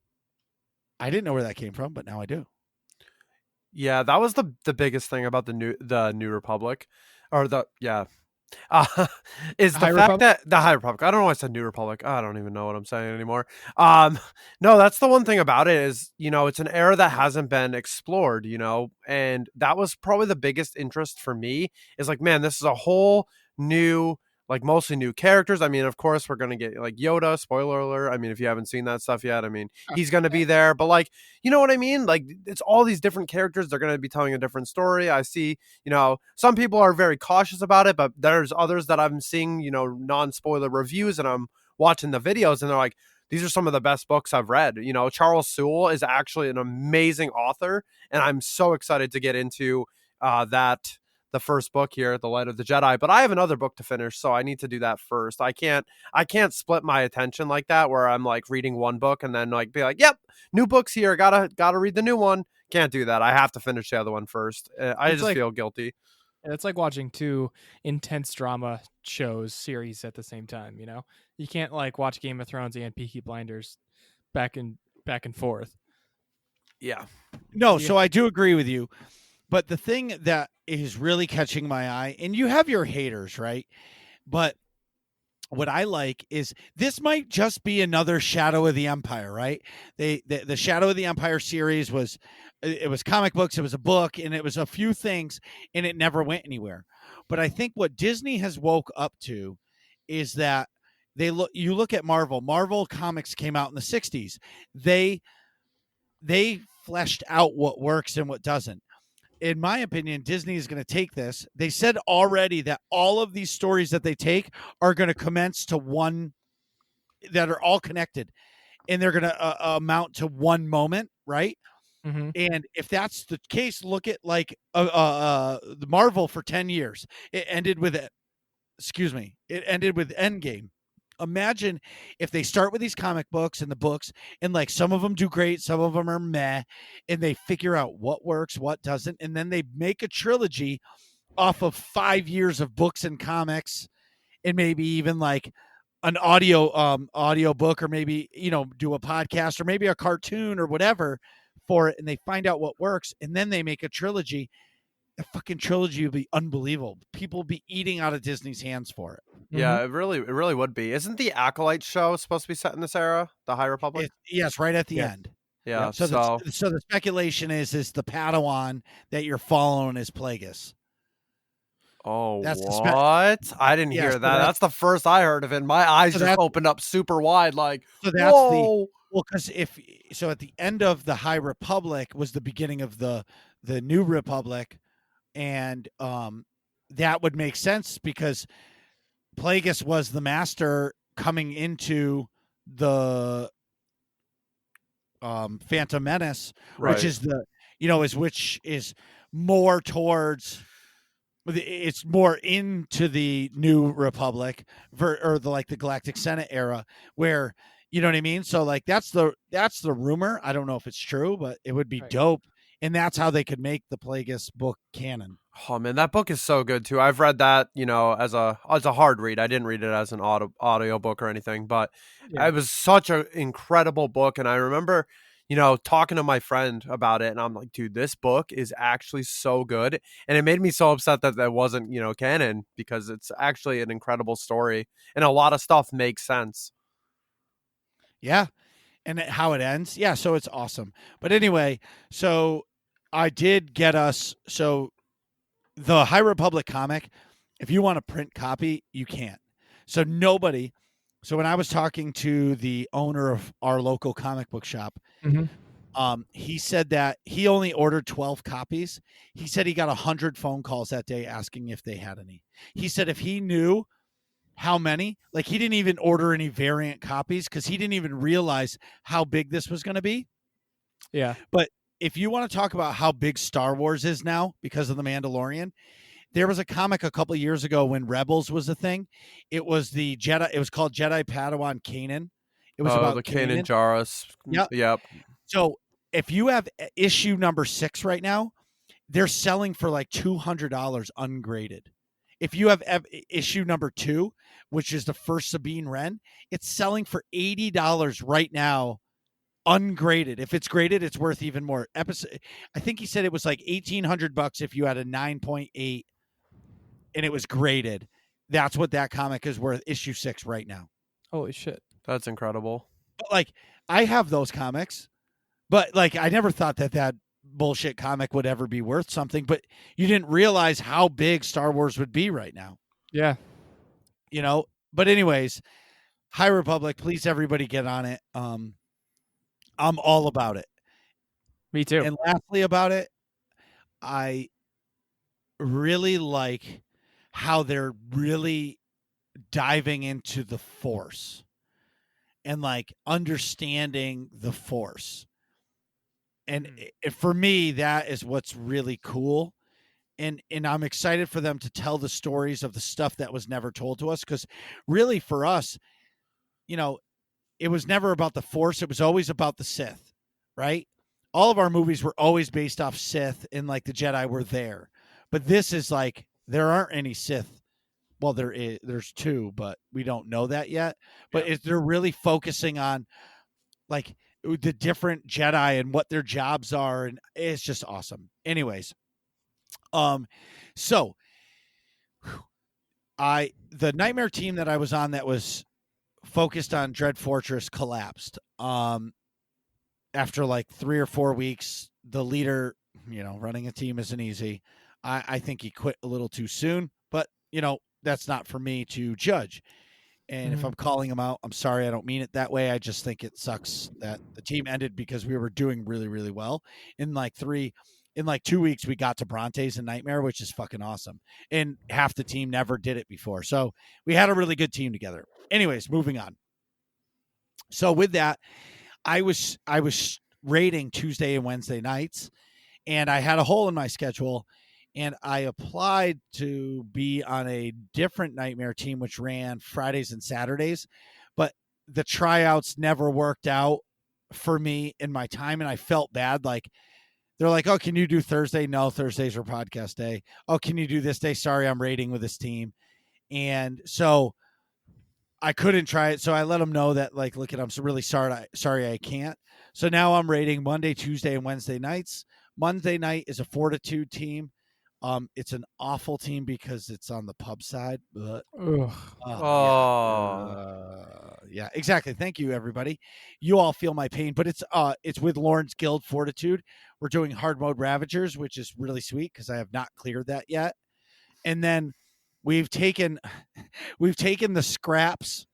I didn't know where that came from, but now I do. Yeah, that was the biggest thing about the New Republic, or uh, is the High fact Republic? that the High Republic. I don't know why I said New Republic. I don't even know what I'm saying anymore. No, that's the one thing about it is, you know, it's an era that hasn't been explored, you know, and that was probably the biggest interest for me. Is like, man, this is a whole new, like mostly new characters. I mean, of course, we're gonna get like Yoda. Spoiler alert. I mean, if you haven't seen that stuff yet, I mean, he's gonna be there. But like, you know what I mean? Like, it's all these different characters. They're gonna be telling a different story. I see, you know, some people are very cautious about it, but there's others that I'm seeing, you know, non-spoiler reviews, and I'm watching the videos, and they're like, these are some of the best books I've read. You know, Charles Sewell is actually an amazing author, and I'm so excited to get into that the first book here, The Light of the Jedi. But I have another book to finish, so I need to do that first. I can't split my attention like that, where I'm like reading one book and then like be like, yep, new books here, gotta read the new one. Can't do that. I have to finish the other one first. I It's just like feel guilty. it's like watching 2 intense drama series at the same time. You know, you can't like watch Game of Thrones and Peaky Blinders back and forth. Yeah. No, Yeah. so I do agree with you. But the thing that is really catching my eye, and you have your haters, right? But what I like is this might just be another Shadow of the Empire, right? The Shadow of the Empire series was it was comic books, it was a book, and it was a few things, and it never went anywhere. But I think what Disney has woke up to is that you look at Marvel. Marvel comics came out in the 60s. They fleshed out what works and what doesn't. In my opinion, Disney is going to take this. They said already that all of these stories that they take are going to commence to one, that are all connected, and they're going to amount to one moment, right? Mm-hmm. And if that's the case, look at like the Marvel for 10 years. It ended with it. Excuse me. It ended with Endgame. Imagine if they start with these comic books and the books, and like some of them do great, some of them are meh, and they figure out what works, what doesn't, and then they make a trilogy off of 5 years of books and comics, and maybe even like an audio book, or maybe do a podcast or maybe a cartoon or whatever for it, and they find out what works, and then they make a trilogy. A fucking trilogy would be unbelievable. People would be eating out of Disney's hands for it. Yeah, it really would be. Isn't the Acolyte show supposed to be set in this era, the High Republic? Yes, right at the Yeah. end. Yeah. Yep. So the speculation is the Padawan that you're following is Plagueis. Oh, That's what? I didn't hear so that. That's the first I heard of it. My eyes just opened up super wide, like, so that's whoa. Because at the end of the High Republic was the beginning of the New Republic, and that would make sense because Plagueis was the master coming into the Phantom Menace, Right. which is which is more towards, it's more into the New Republic or the Galactic Senate era, where you know what I mean. So like that's the rumor. I don't know if it's true, but it would be dope, and that's how they could make the Plagueis book canon. Oh man, that book is so good too. I've read that, as a hard read. I didn't read it as an audio book or anything, but it was such an incredible book. And I remember, talking to my friend about it, and I'm like, dude, this book is actually so good. And it made me so upset that wasn't, canon, because it's actually an incredible story, and a lot of stuff makes sense. Yeah. And how it ends. Yeah. So it's awesome. But anyway, so I did get us. So the High Republic comic, if you want a print copy, you can't. So nobody. So when I was talking to the owner of our local comic book shop, he said that he only ordered 12 copies. He said he got 100 phone calls that day asking if they had any. He said if he knew how many, like he didn't even order any variant copies because he didn't even realize how big this was going to be. Yeah. But if you want to talk about how big Star Wars is now because of The Mandalorian, there was a comic a couple of years ago when Rebels was a thing. It was the Jedi. It was called Jedi Padawan Kanan. It was about the Kanan Jarrus. Yep. So if you have issue number 6 right now, they're selling for like $200 ungraded. If you have issue number 2, which is the first Sabine Wren, it's selling for $80 right now, ungraded. If it's graded, it's worth even more. I think he said it was like $1,800 if you had a 9.8 and it was graded. That's what that comic is worth, issue 6 right now. Holy shit. That's incredible. But like, I have those comics, but like, I never thought that bullshit comic would ever be worth something, but you didn't realize how big Star Wars would be right now. Yeah. But anyways, High Republic, please everybody get on it. I'm all about it. Me too. And lastly about it, I really like how they're really diving into the Force and like understanding the Force. And for me, that is what's really cool. And I'm excited for them to tell the stories of the stuff that was never told to us. Because really for us, it was never about the Force. It was always about the Sith, right? All of our movies were always based off Sith, and like the Jedi were there. But this is like, there aren't any Sith. Well, there's 2, but we don't know that yet. But they're really focusing on like the different Jedi and what their jobs are, and it's just awesome. Anyways, so the Nightmare team that I was on that was focused on Dread Fortress collapsed. After like 3 or 4 weeks, the leader, running a team isn't easy. I think he quit a little too soon, but that's not for me to judge. And if I'm calling him out, I'm sorry. I don't mean it that way. I just think it sucks that the team ended because we were doing really, really well. In like 2 weeks, we got to Brontes and Nightmare, which is fucking awesome. And half the team never did it before. So we had a really good team together. Anyways, moving on. So with that, I was raiding Tuesday and Wednesday nights, and I had a hole in my schedule, and I applied to be on a different Nightmare team, which ran Fridays and Saturdays, but the tryouts never worked out for me in my time, and I felt bad. Like, they're like, oh, can you do Thursday? No, Thursdays are podcast day. Oh, can you do this day? Sorry, I'm raiding with this team. And so I couldn't try it. So I let them know that, like, look, I'm really sorry I can't. So now I'm raiding Monday, Tuesday, and Wednesday nights. Monday night is a Fortitude team. It's an awful team because it's on the pub side. But, yeah, exactly. Thank you, everybody. You all feel my pain, but it's with Lawrence Guild Fortitude. We're doing hard mode Ravagers, which is really sweet because I have not cleared that yet. And then we've taken the scraps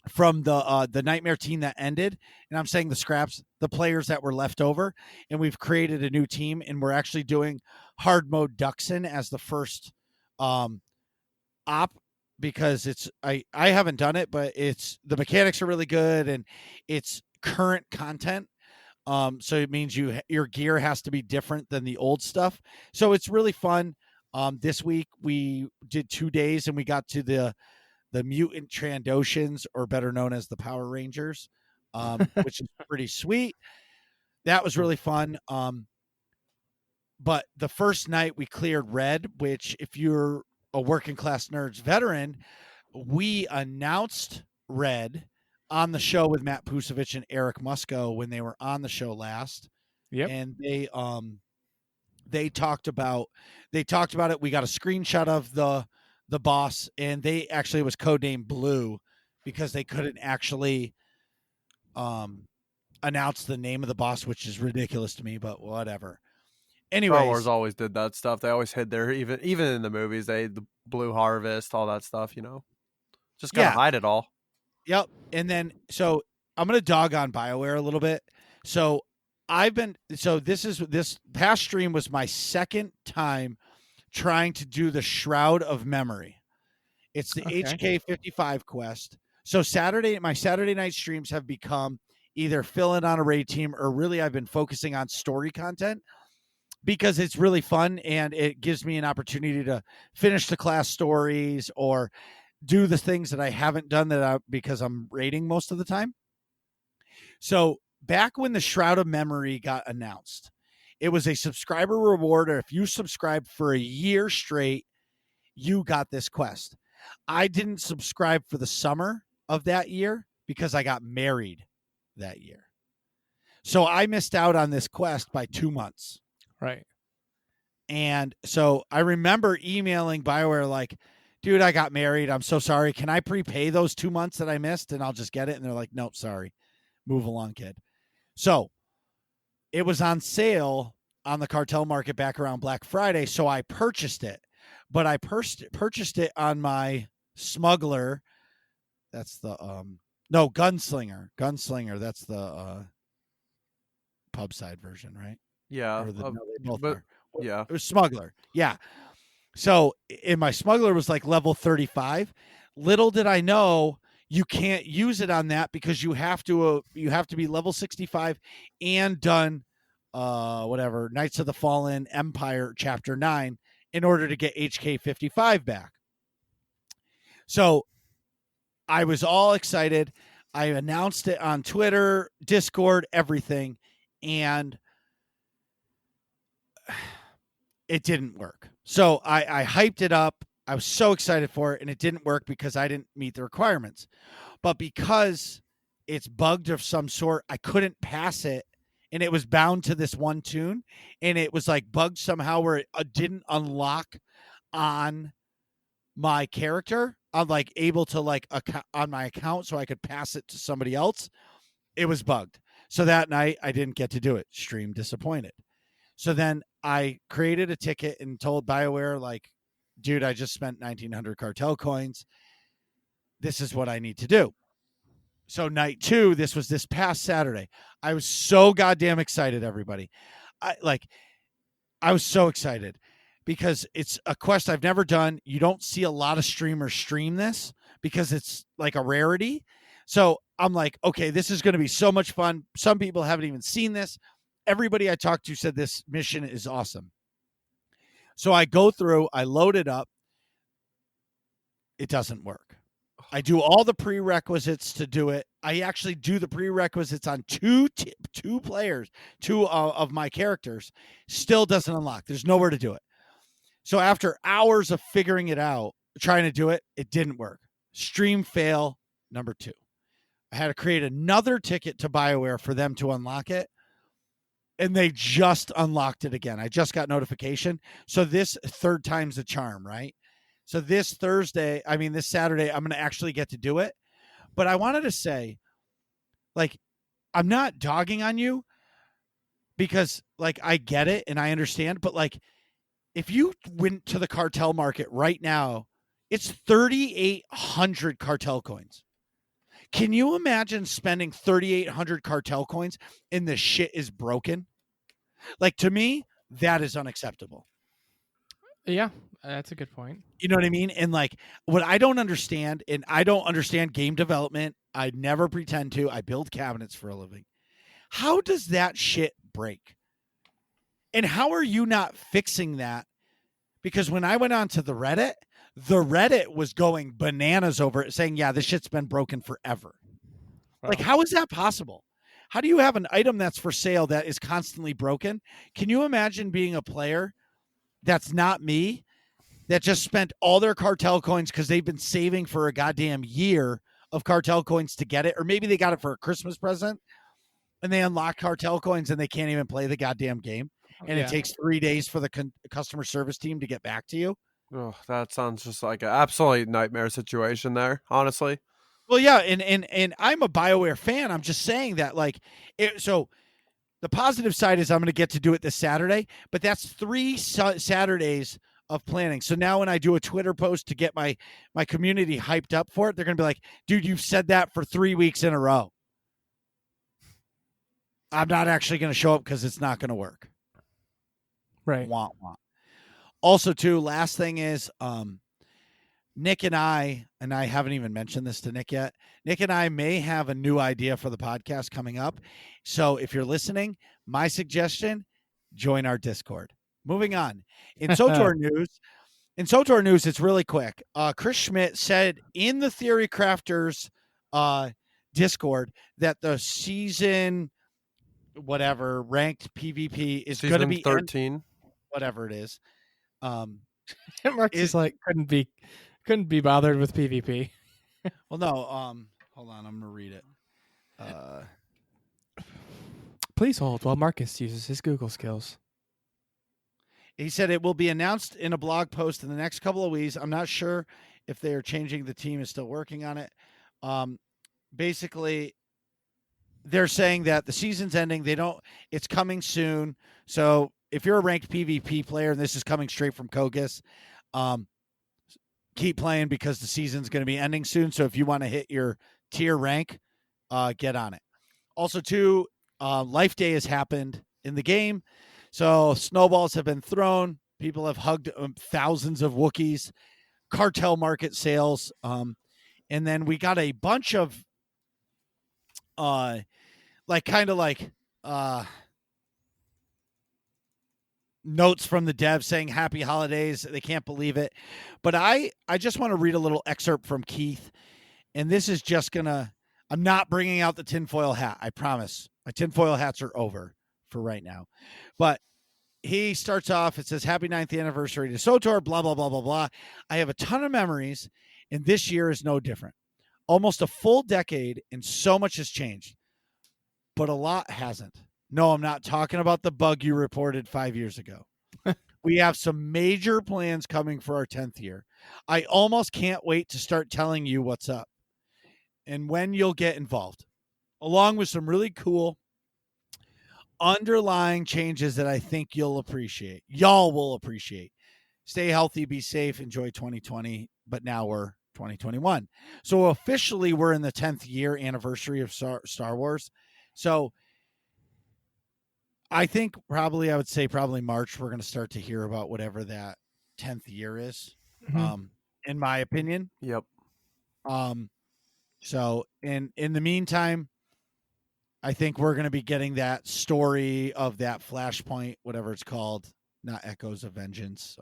from the Nightmare team that ended, and I'm saying the scraps, the players that were left over, and we've created a new team, and we're actually doing hard mode Duxon as the first op, because I haven't done it, but the mechanics are really good and it's current content. So it means your gear has to be different than the old stuff. So it's really fun. This week we did 2 days and we got to the mutant Trandoshans, or better known as the Power Rangers, which is pretty sweet. That was really fun. But the first night we cleared red, which, if you're a Working Class Nerds veteran, we announced red on the show with Matt Pusevich and Eric Musco when they were on the show last. Yep. And they talked about it. We got a screenshot of the boss, and it was codenamed Blue because they couldn't actually announce the name of the boss, which is ridiculous to me, but whatever. Anyways, Star Wars always did that stuff. They always hid their, even in the movies, the Blue Harvest, all that stuff, just gotta hide it all. Yep. And then, so I'm going to dog on BioWare a little bit. So this past stream was my second time trying to do the Shroud of Memory. It's the HK55 quest. So my Saturday night streams have become either fill in on a raid team, or really I've been focusing on story content because it's really fun and it gives me an opportunity to finish the class stories or do the things that I haven't done because I'm raiding most of the time. So back when the Shroud of Memory got announced, it was a subscriber reward, or if you subscribed for a year straight, you got this quest. I didn't subscribe for the summer of that year because I got married that year. So I missed out on this quest by 2 months. Right. And so I remember emailing BioWare like, dude, I got married. I'm so sorry. Can I prepay those 2 months that I missed and I'll just get it? And they're like, nope, sorry. Move along, kid. So it was on sale on the cartel market back around Black Friday. So I purchased it, but I purchased it on my smuggler. That's the, Gunslinger. That's the pub side version, right? Yeah. They both are. Yeah. It was smuggler. Yeah. So in my smuggler was like level 35. Little did I know you can't use it on that because you have to be level 65 and done Knights of the Fallen Empire chapter 9 in order to get HK 55 back. So I was all excited. I announced it on Twitter, Discord, everything, and it didn't work. So I hyped it up. I was so excited for it, and it didn't work because I didn't meet the requirements. But because it's bugged of some sort, I couldn't pass it, and it was bound to this one tune, and it was like bugged somehow where it didn't unlock on my character. I'm like able to like on my account so I could pass it to somebody else. It was bugged. So that night I didn't get to do it. Stream disappointed. So then I created a ticket and told BioWare, like, dude, I just spent 1,900 cartel coins. This is what I need to do. So night 2, this was this past Saturday. I was so goddamn excited, everybody. I was so excited because it's a quest I've never done. You don't see a lot of streamers stream this because it's like a rarity. So I'm like, okay, this is going to be so much fun. Some people haven't even seen this. Everybody I talked to said this mission is awesome. So I go through, I load it up. It doesn't work. I do all the prerequisites to do it. I actually do the prerequisites on two players, two of my characters. Still doesn't unlock. There's nowhere to do it. So after hours of figuring it out, trying to do it, it didn't work. Stream fail number 2. I had to create another ticket to BioWare for them to unlock it. And they just unlocked it again. I just got notification. So this third time's the charm, right? So this Saturday, I'm going to actually get to do it. But I wanted to say, like, I'm not dogging on you because, like, I get it and I understand. But, like, if you went to the cartel market right now, it's 3,800 cartel coins. Can you imagine spending 3,800 cartel coins and the shit is broken? Like, to me, that is unacceptable. Yeah, that's a good point. You know what I mean? And like, what I don't understand, and I don't understand game development. I never pretend to. I build cabinets for a living. How does that shit break? And how are you not fixing that? Because when I went on to the Reddit was going bananas over it, saying, yeah, this shit's been broken forever. Wow. Like, how is that possible? How do you have an item that's for sale that is constantly broken? Can you imagine being a player that's not me, that just spent all their cartel coins because they've been saving for a goddamn year of cartel coins to get it? Or maybe they got it for a Christmas present and they unlock cartel coins and they can't even play the goddamn game. And it takes 3 days for the customer service team to get back to you. Oh, that sounds just like an absolute nightmare situation there, honestly. Well, yeah, and I'm a BioWare fan. I'm just saying that, like, so the positive side is I'm going to get to do it this Saturday, but that's 3 Saturdays of planning. So now when I do a Twitter post to get my community hyped up for it, they're going to be like, dude, you've said that for 3 weeks in a row. I'm not actually going to show up because it's not going to work. Right. Wah, wah. Also, too, last thing is, Nick and I haven't even mentioned this to Nick yet. Nick and I may have a new idea for the podcast coming up. So if you're listening, my suggestion, join our Discord. Moving on. In SWTOR news, it's really quick. Chris Schmidt said in the Theory Crafters Discord that the season whatever ranked PvP is going to be 13. Whatever it is. Mark is like couldn't be bothered with PvP. Well, no. Hold on, I'm gonna read it. Please hold while Marcus uses his Google skills. He said it will be announced in a blog post in the next couple of weeks. I'm not sure if they are changing. The team is still working on it. Basically, they're saying that the season's ending. It's coming soon. So if you're a ranked PvP player, and this is coming straight from Kogus, keep playing because the season's going to be ending soon. So if you want to hit your tier rank, get on it. Also, too, Life Day has happened in the game. So snowballs have been thrown. People have hugged thousands of Wookiees, cartel market sales. And then we got a bunch of notes from the devs saying happy holidays. They can't believe it. But I just want to read a little excerpt from Keith. And this is just I'm not bringing out the tinfoil hat. I promise. My tinfoil hats are over for right now. But he starts off, it says, happy 9th anniversary to SWTOR, blah, blah, blah, blah, blah. I have a ton of memories, and this year is no different. Almost a full decade, and so much has changed. But a lot hasn't. No, I'm not talking about the bug you reported 5 years ago. We have some major plans coming for our 10th year. I almost can't wait to start telling you what's up and when you'll get involved, along with some really cool underlying changes that I think you'll appreciate. Y'all will appreciate. Stay healthy, be safe, enjoy 2020, but now we're 2021. So officially we're in the 10th year anniversary of Star Wars. So I think I would say probably March, we're going to start to hear about whatever that 10th year is, in my opinion. Yep. So in the meantime, I think we're going to be getting that story of that Flashpoint, whatever it's called, not Echoes of Vengeance.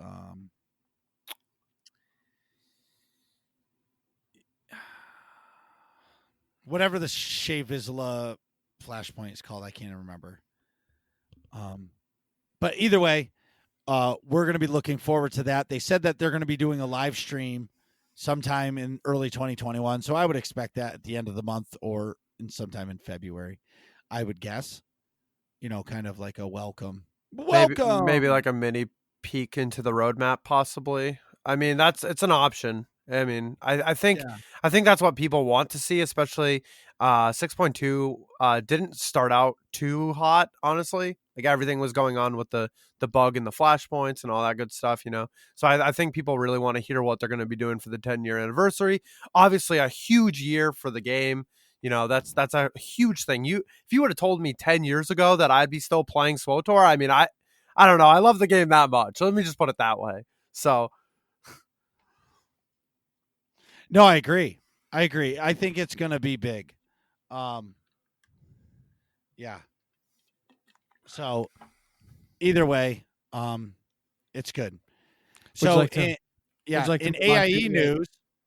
Whatever the Shea Vizsla Flashpoint is called, I can't remember. But either way, we're going to be looking forward to that. They said that they're going to be doing a live stream sometime in early 2021. So I would expect that at the end of the month or sometime in February, I would guess. Kind of like a welcome. Maybe like a mini peek into the roadmap, possibly. I mean, it's an option. I mean, I think that's what people want to see, especially 6.2 didn't start out too hot, honestly. Like everything was going on with the bug and the flashpoints and all that good stuff, So I think people really want to hear what they're going to be doing for the 10-year anniversary. Obviously, a huge year for the game. That's a huge thing. If you would have told me 10 years ago that I'd be still playing SWTOR, I mean, I don't know. I love the game that much. Let me just put it that way. So. No, I agree. I think it's going to be big. Yeah. So either way, it's good. So in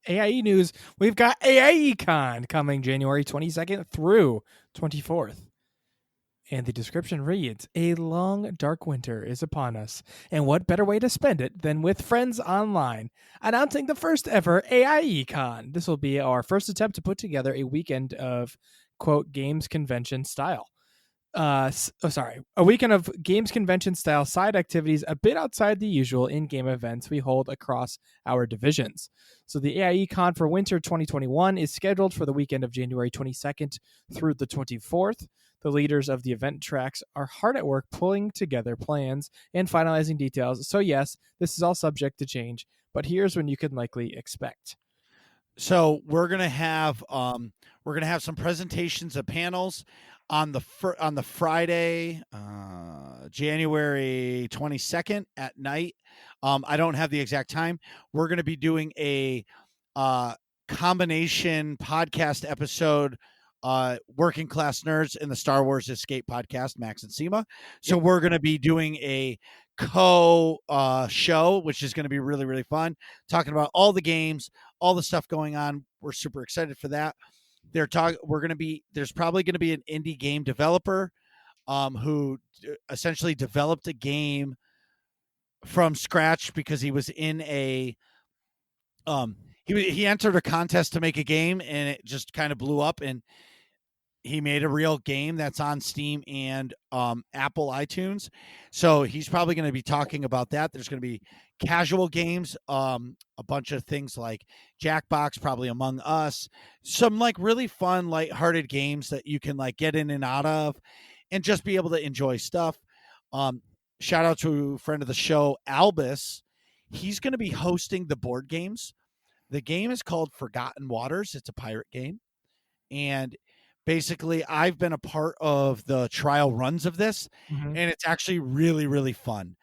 AIE news, we've got AIECon coming January 22nd through 24th. And the description reads, a long, dark winter is upon us, and what better way to spend it than with friends online, announcing the first ever AIECon. This will be our first attempt to put together a weekend of, quote, games convention style. A weekend of games convention style side activities a bit outside the usual in-game events we hold across our divisions. So the AIECon for winter 2021 is scheduled for the weekend of January 22nd through the 24th. The leaders of the event tracks are hard at work pulling together plans and finalizing details. So yes, this is all subject to change, but here's when you can likely expect. So we're gonna have some presentations of panels on the Friday, January 22nd at night. I don't have the exact time. We're going to be doing a combination podcast episode, Working Class Nerds in the Star Wars Escape podcast, Max and Seema. So we're going to be doing a show, which is going to be really, really fun, talking about all the games, all the stuff going on. We're super excited for that. There's probably going to be an indie game developer who essentially developed a game from scratch because he was in a he entered a contest to make a game and it just kind of blew up, and he made a real game that's on Steam and Apple iTunes. So he's probably going to be talking about that. There's going to be casual games, a bunch of things like Jackbox, probably Among Us, some like really fun, lighthearted games that you can like get in and out of and just be able to enjoy stuff. Shout out to a friend of the show, Albus. He's going to be hosting the board games. The game is called Forgotten Waters. It's a pirate game. And basically, I've been a part of the trial runs of this, and it's actually really, really fun.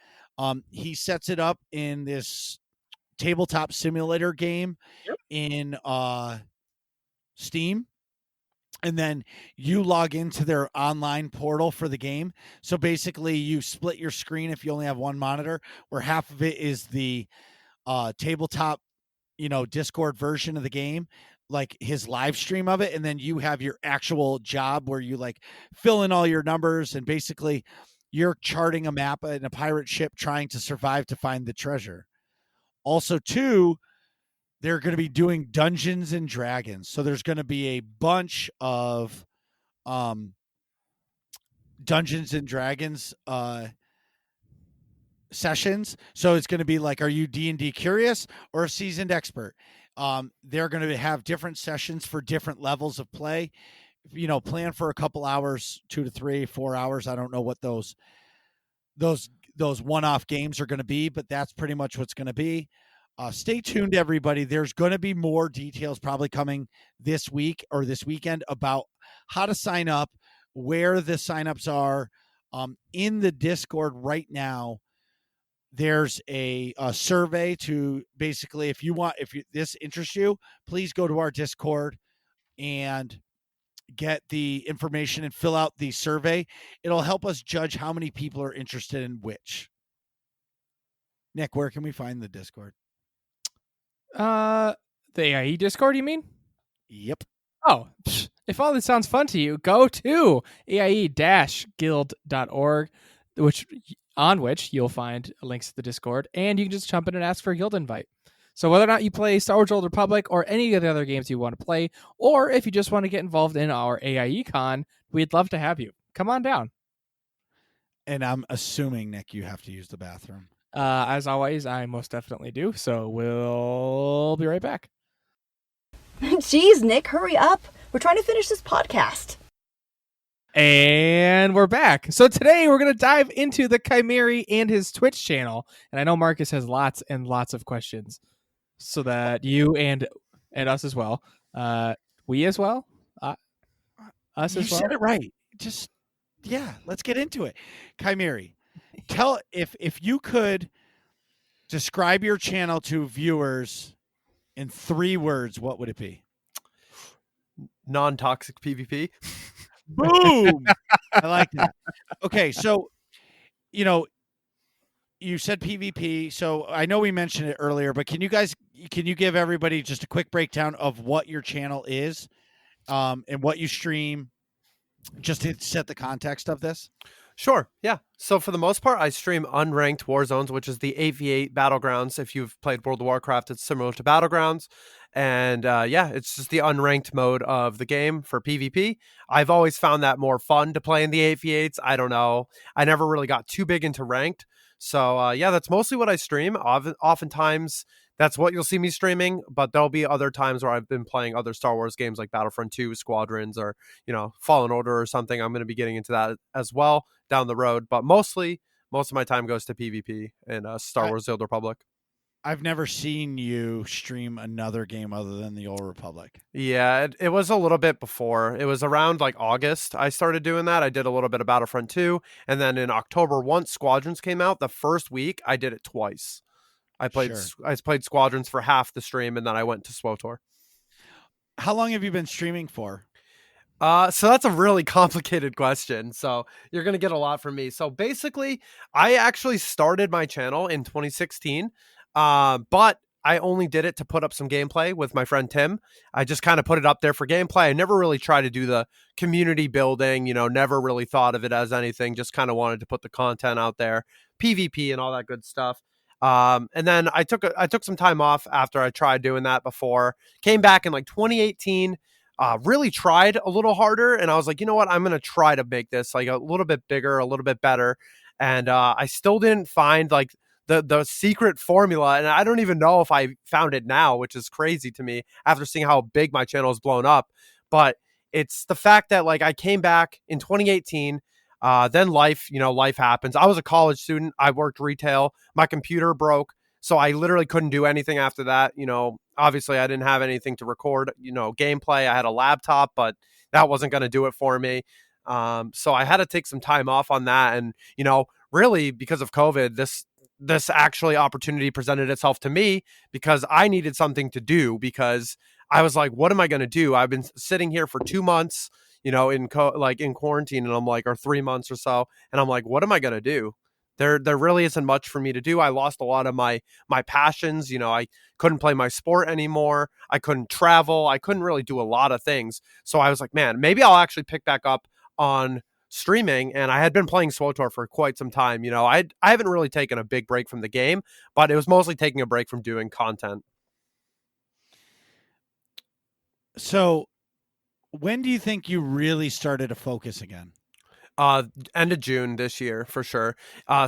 He sets it up in this tabletop simulator game in Steam, and then you log into their online portal for the game. So basically, you split your screen if you only have one monitor, where half of it is the tabletop, Discord version of the game, like his live stream of it, and then you have your actual job where you like fill in all your numbers, and basically you're charting a map in a pirate ship trying to survive to find the treasure. Also, too, they're going to be doing Dungeons and Dragons, so there's going to be a bunch of Dungeons and Dragons sessions. So it's going to be like, are you D&D curious or a seasoned expert? They're going to have different sessions for different levels of play. Plan for a couple hours, 2 to 3, 4 hours. I don't know what those one-off games are going to be, but that's pretty much what's going to be. Stay tuned, everybody. There's going to be more details probably coming this week or this weekend about how to sign up, where the signups are. In the Discord right now, there's a survey to basically, if this interests you, please go to our Discord and get the information and fill out the survey. It'll help us judge how many people are interested in which. Nick, where can we find the Discord? The AIE Discord, you mean? Yep. Oh, if all this sounds fun to you, go to aie-guild.org, on which you'll find links to the Discord, and you can just jump in and ask for a guild invite. So whether or not you play Star Wars Old Republic or any of the other games you want to play, or if you just want to get involved in our AIE Con, we'd love to have you. Come on down. And I'm assuming, Nick, you have to use the bathroom. As always, I most definitely do, so we'll be right back. Jeez, Nick, hurry up. We're trying to finish this podcast. And we're back. So today we're going to dive into the Kymeri and his Twitch channel. And I know Marcus has lots and lots of questions, so that you and us as well. We as well? Us as well? You said it right. Let's get into it. Kymeri, tell if you could describe your channel to viewers in 3 words, what would it be? Non-toxic PvP. Boom! I like that. Okay, so you said PvP, so I know we mentioned it earlier, but can you give everybody just a quick breakdown of what your channel is, and what you stream, just to set the context of this? Sure, yeah. So for the most part, I stream unranked Warzones, which is the 8v8 Battlegrounds. If you've played World of Warcraft, it's similar to Battlegrounds. And it's just the unranked mode of the game for PvP. I've always found that more fun to play in the 8v8s. I don't know. I never really got too big into ranked. So that's mostly what I stream. Oftentimes, that's what you'll see me streaming, but there'll be other times where I've been playing other Star Wars games like Battlefront 2, Squadrons, or, Fallen Order or something. I'm going to be getting into that as well down the road, but most of my time goes to PvP and Star Wars: The Old Republic. I've never seen you stream another game other than the Old Republic. Yeah, it was a little bit before. It was around like August I started doing that. I did a little bit of Battlefront 2, and then in October, once Squadrons came out, the first week I did it twice. I played Squadrons for half the stream, and then I went to SWTOR. How long have you been streaming for? So that's a really complicated question. So you're going to get a lot from me. So basically, I actually started my channel in 2016, but I only did it to put up some gameplay with my friend Tim. I just kind of put it up there for gameplay. I never really tried to do the community building, never really thought of it as anything, just kind of wanted to put the content out there, PvP and all that good stuff. And then I took some time off after I tried doing that before, came back in like 2018, really tried a little harder. And I was like, you know what, I'm going to try to make this like a little bit bigger, a little bit better. And, I still didn't find like the secret formula. And I don't even know if I found it now, which is crazy to me after seeing how big my channel has blown up. But it's the fact that like I came back in 2018, then life happens. I was a college student. I worked retail. My computer broke. So I literally couldn't do anything after that. Obviously I didn't have anything to record, gameplay. I had a laptop, but that wasn't going to do it for me. So I had to take some time off on that. And, really because of COVID, this actually opportunity presented itself to me because I needed something to do, because I was like, what am I going to do? I've been sitting here for 2 months, in quarantine, and I'm like, or 3 months or so. And I'm like, what am I going to do? There really isn't much for me to do. I lost a lot of my passions. I couldn't play my sport anymore. I couldn't travel. I couldn't really do a lot of things. So I was like, man, maybe I'll actually pick back up on streaming. And I had been playing SWTOR for quite some time. I haven't really taken a big break from the game, but it was mostly taking a break from doing content. So when do you think you really started to focus again? End of June this year for sure.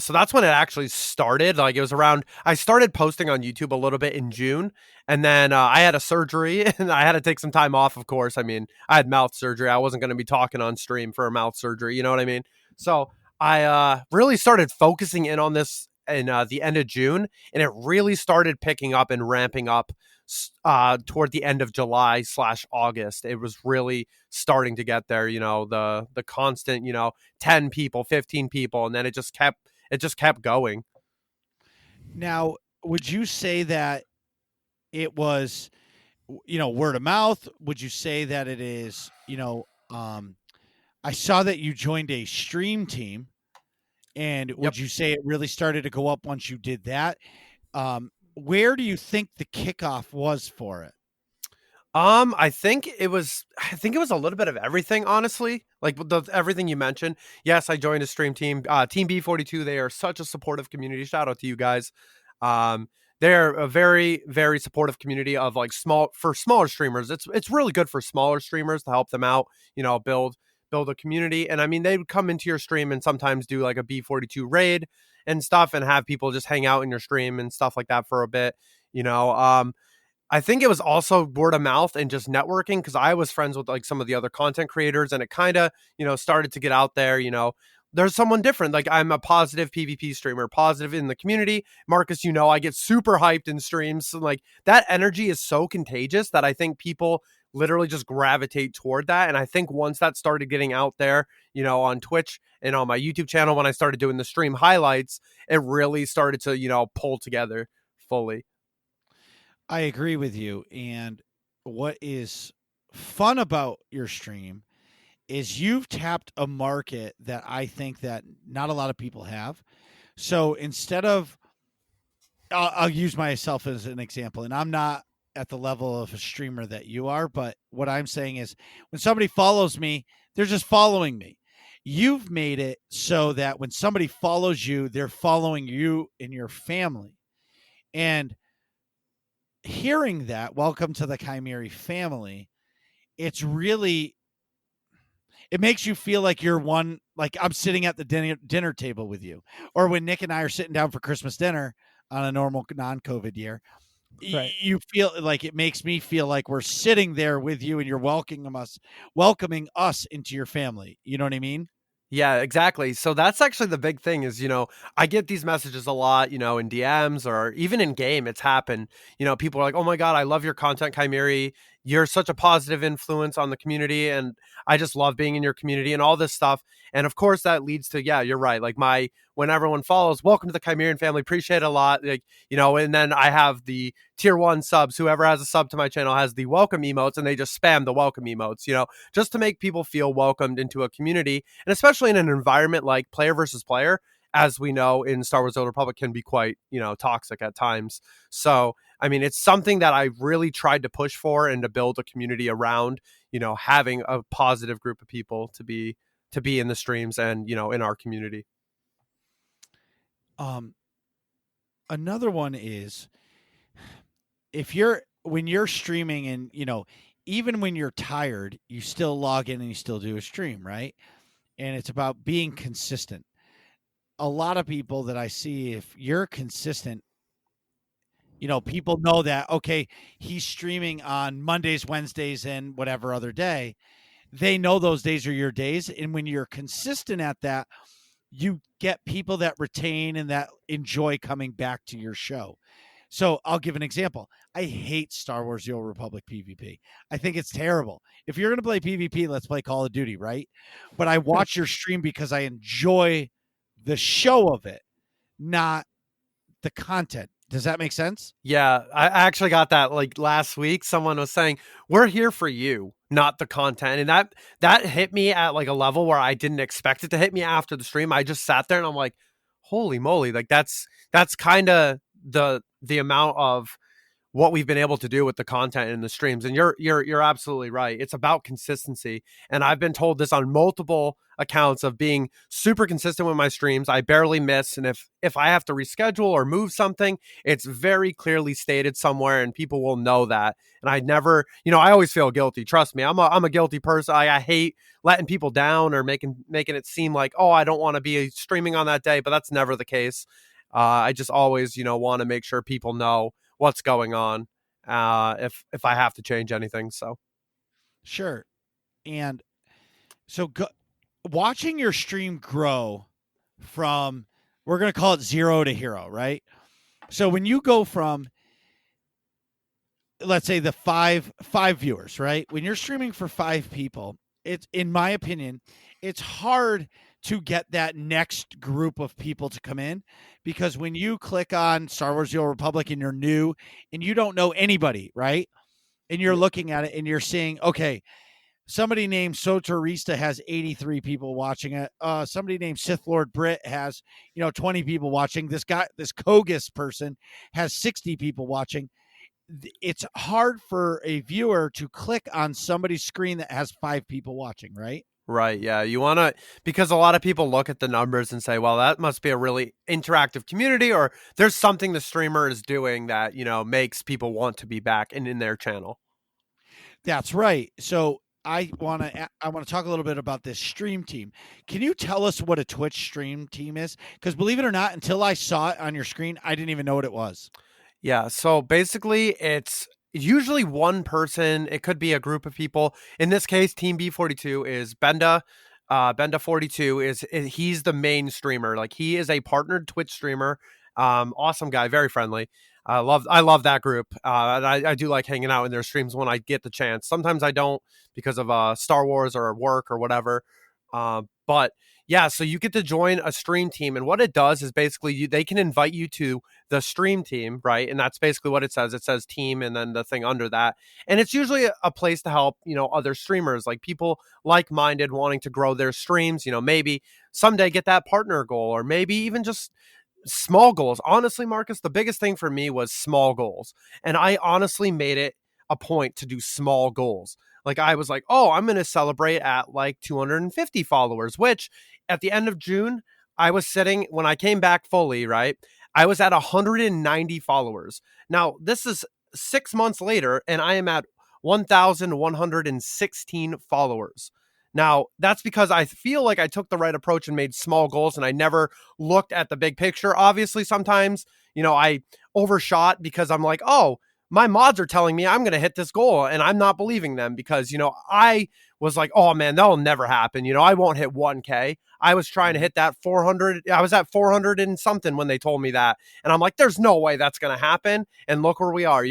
So that's when it actually started. Like it was around, I started posting on YouTube a little bit in June, and then I had a surgery and I had to take some time off, of course. I mean, I had mouth surgery. I wasn't going to be talking on stream for a mouth surgery. You know what I mean? So I really started focusing in on this in the end of June, and it really started picking up and ramping up toward the end of July/August. It was really starting to get there, the constant, 10 people, 15 people, and then it just kept going. Now, would you say that it was, word of mouth? Would you say that it is, I saw that you joined a stream team, and would you say it really started to go up once you did that? Where do you think the kickoff was for it? I think it was a little bit of everything, honestly. Like everything you mentioned. Yes, I joined a stream team, Team B42. They are such a supportive community. Shout out to you guys. They're a very, very supportive community of like smaller streamers. It's really good for smaller streamers to help them out, build a community. And I mean, they would come into your stream and sometimes do like a B42 raid and stuff, and have people just hang out in your stream and stuff like that for a bit. I think it was also word of mouth and just networking, because I was friends with like some of the other content creators, and it kind of, started to get out there, there's someone different. Like I'm a positive PvP streamer, positive in the community. Marcus, I get super hyped in streams. So, like that energy is so contagious that I think people literally just gravitate toward that. And I think once that started getting out there, on Twitch and on my YouTube channel, when I started doing the stream highlights, it really started to, pull together fully. I agree with you. And what is fun about your stream is you've tapped a market that I think that not a lot of people have. So instead of, I'll use myself as an example, and I'm not at the level of a streamer that you are, but what I'm saying is when somebody follows me, they're just following me. You've made it so that when somebody follows you, they're following you and your family. And hearing that, welcome to the Kymeri family, it makes you feel like you're one, like I'm sitting at the dinner table with you. Or when Nick and I are sitting down for Christmas dinner on a normal non-COVID year, Right. you feel like it makes me feel like we're sitting there with you and you're welcoming us into your family. You know what I mean? Yeah, exactly. So that's actually the big thing is, I get these messages a lot, in DMs or even in game. It's happened. People are like, oh my God, I love your content, Kymeri. You're such a positive influence on the community. And I just love being in your community and all this stuff. And of course that leads to, yeah, you're right. Like when everyone follows, welcome to the Kymerian family, appreciate it a lot. Like, and then I have the tier 1 subs, whoever has a sub to my channel has the welcome emotes, and they just spam the welcome emotes, just to make people feel welcomed into a community. And especially in an environment like player versus player, as we know in Star Wars: The Old Republic, can be quite, toxic at times. So, I mean, it's something that I really tried to push for and to build a community around, having a positive group of people to be in the streams and, in our community. Another one is when you're streaming and, even when you're tired, you still log in and you still do a stream, right? And it's about being consistent. A lot of people that I see, if you're consistent, people know that, okay, he's streaming on Mondays, Wednesdays, and whatever other day. They know those days are your days. And when you're consistent at that, you get people that retain and that enjoy coming back to your show. So I'll give an example. I hate Star Wars: The Old Republic PvP. I think it's terrible. If you're going to play PvP, let's play Call of Duty, right? But I watch your stream because I enjoy the show of it, not the content. Does that make sense? Yeah, I actually got that like last week. Someone was saying, we're here for you, not the content. And that hit me at like a level where I didn't expect it to hit me after the stream. I just sat there and I'm like, holy moly, like that's kind of the amount of what we've been able to do with the content in the streams. And you're absolutely right. It's about consistency. And I've been told this on multiple accounts of being super consistent with my streams. I barely miss, and if I have to reschedule or move something, it's very clearly stated somewhere, and people will know that. And I never, I always feel guilty. Trust me, I'm a guilty person. I hate letting people down or making it seem like, oh, I don't want to be streaming on that day, but that's never the case. I just always, want to make sure people know what's going on if I have to change anything. So Sure. And so watching your stream grow from, we're going to call it 0 to hero, right? So when you go from, let's say the five viewers, right? When you're streaming for 5 people, it's, in my opinion, it's hard to get that next group of people to come in, because when you click on Star Wars: The Old Republic and you're new and you don't know anybody, right? And you're looking at it and you're seeing, okay, somebody named SWTOR has 83 people watching it. Somebody named Sith Lord Brit has, 20 people watching. This Kogus person has 60 people watching. It's hard for a viewer to click on somebody's screen that has 5 people watching, right? Right. Yeah. You want to, because a lot of people look at the numbers and say, well, that must be a really interactive community, or there's something the streamer is doing that, makes people want to be back and in their channel. That's right. So I want to talk a little bit about this stream team. Can you tell us what a Twitch stream team is? Because believe it or not, until I saw it on your screen, I didn't even know what it was. Yeah. So basically it's usually one person. It could be a group of people. In this case, Team B42 is Benda. Benda 42 he's the main streamer. Like, he is a partnered Twitch streamer. Awesome guy, very friendly. I love that group. And I do like hanging out in their streams when I get the chance. Sometimes I don't because of Star Wars or work or whatever. But yeah, so you get to join a stream team, and what it does is basically they can invite you to the stream team, right? And that's basically what it says. It says team and then the thing under that. And it's usually a place to help, other streamers, like people like-minded wanting to grow their streams, maybe someday get that partner goal, or maybe even just small goals. Honestly, Marcus, the biggest thing for me was small goals. And I honestly made it a point to do small goals. Like, I was like, oh, I'm going to celebrate at like 250 followers, which at the end of June, I was sitting, when I came back fully, right, I was at 190 followers. Now, this is 6 months later, and I am at 1,116 followers. Now, that's because I feel like I took the right approach and made small goals, and I never looked at the big picture. Obviously, sometimes, I overshot because I'm like, oh, my mods are telling me I'm going to hit this goal, and I'm not believing them because, I was like, oh man, that'll never happen. I won't hit 1K. I was trying to hit that 400. I was at 400 and something when they told me that. And I'm like, there's no way that's going to happen. And look where we are,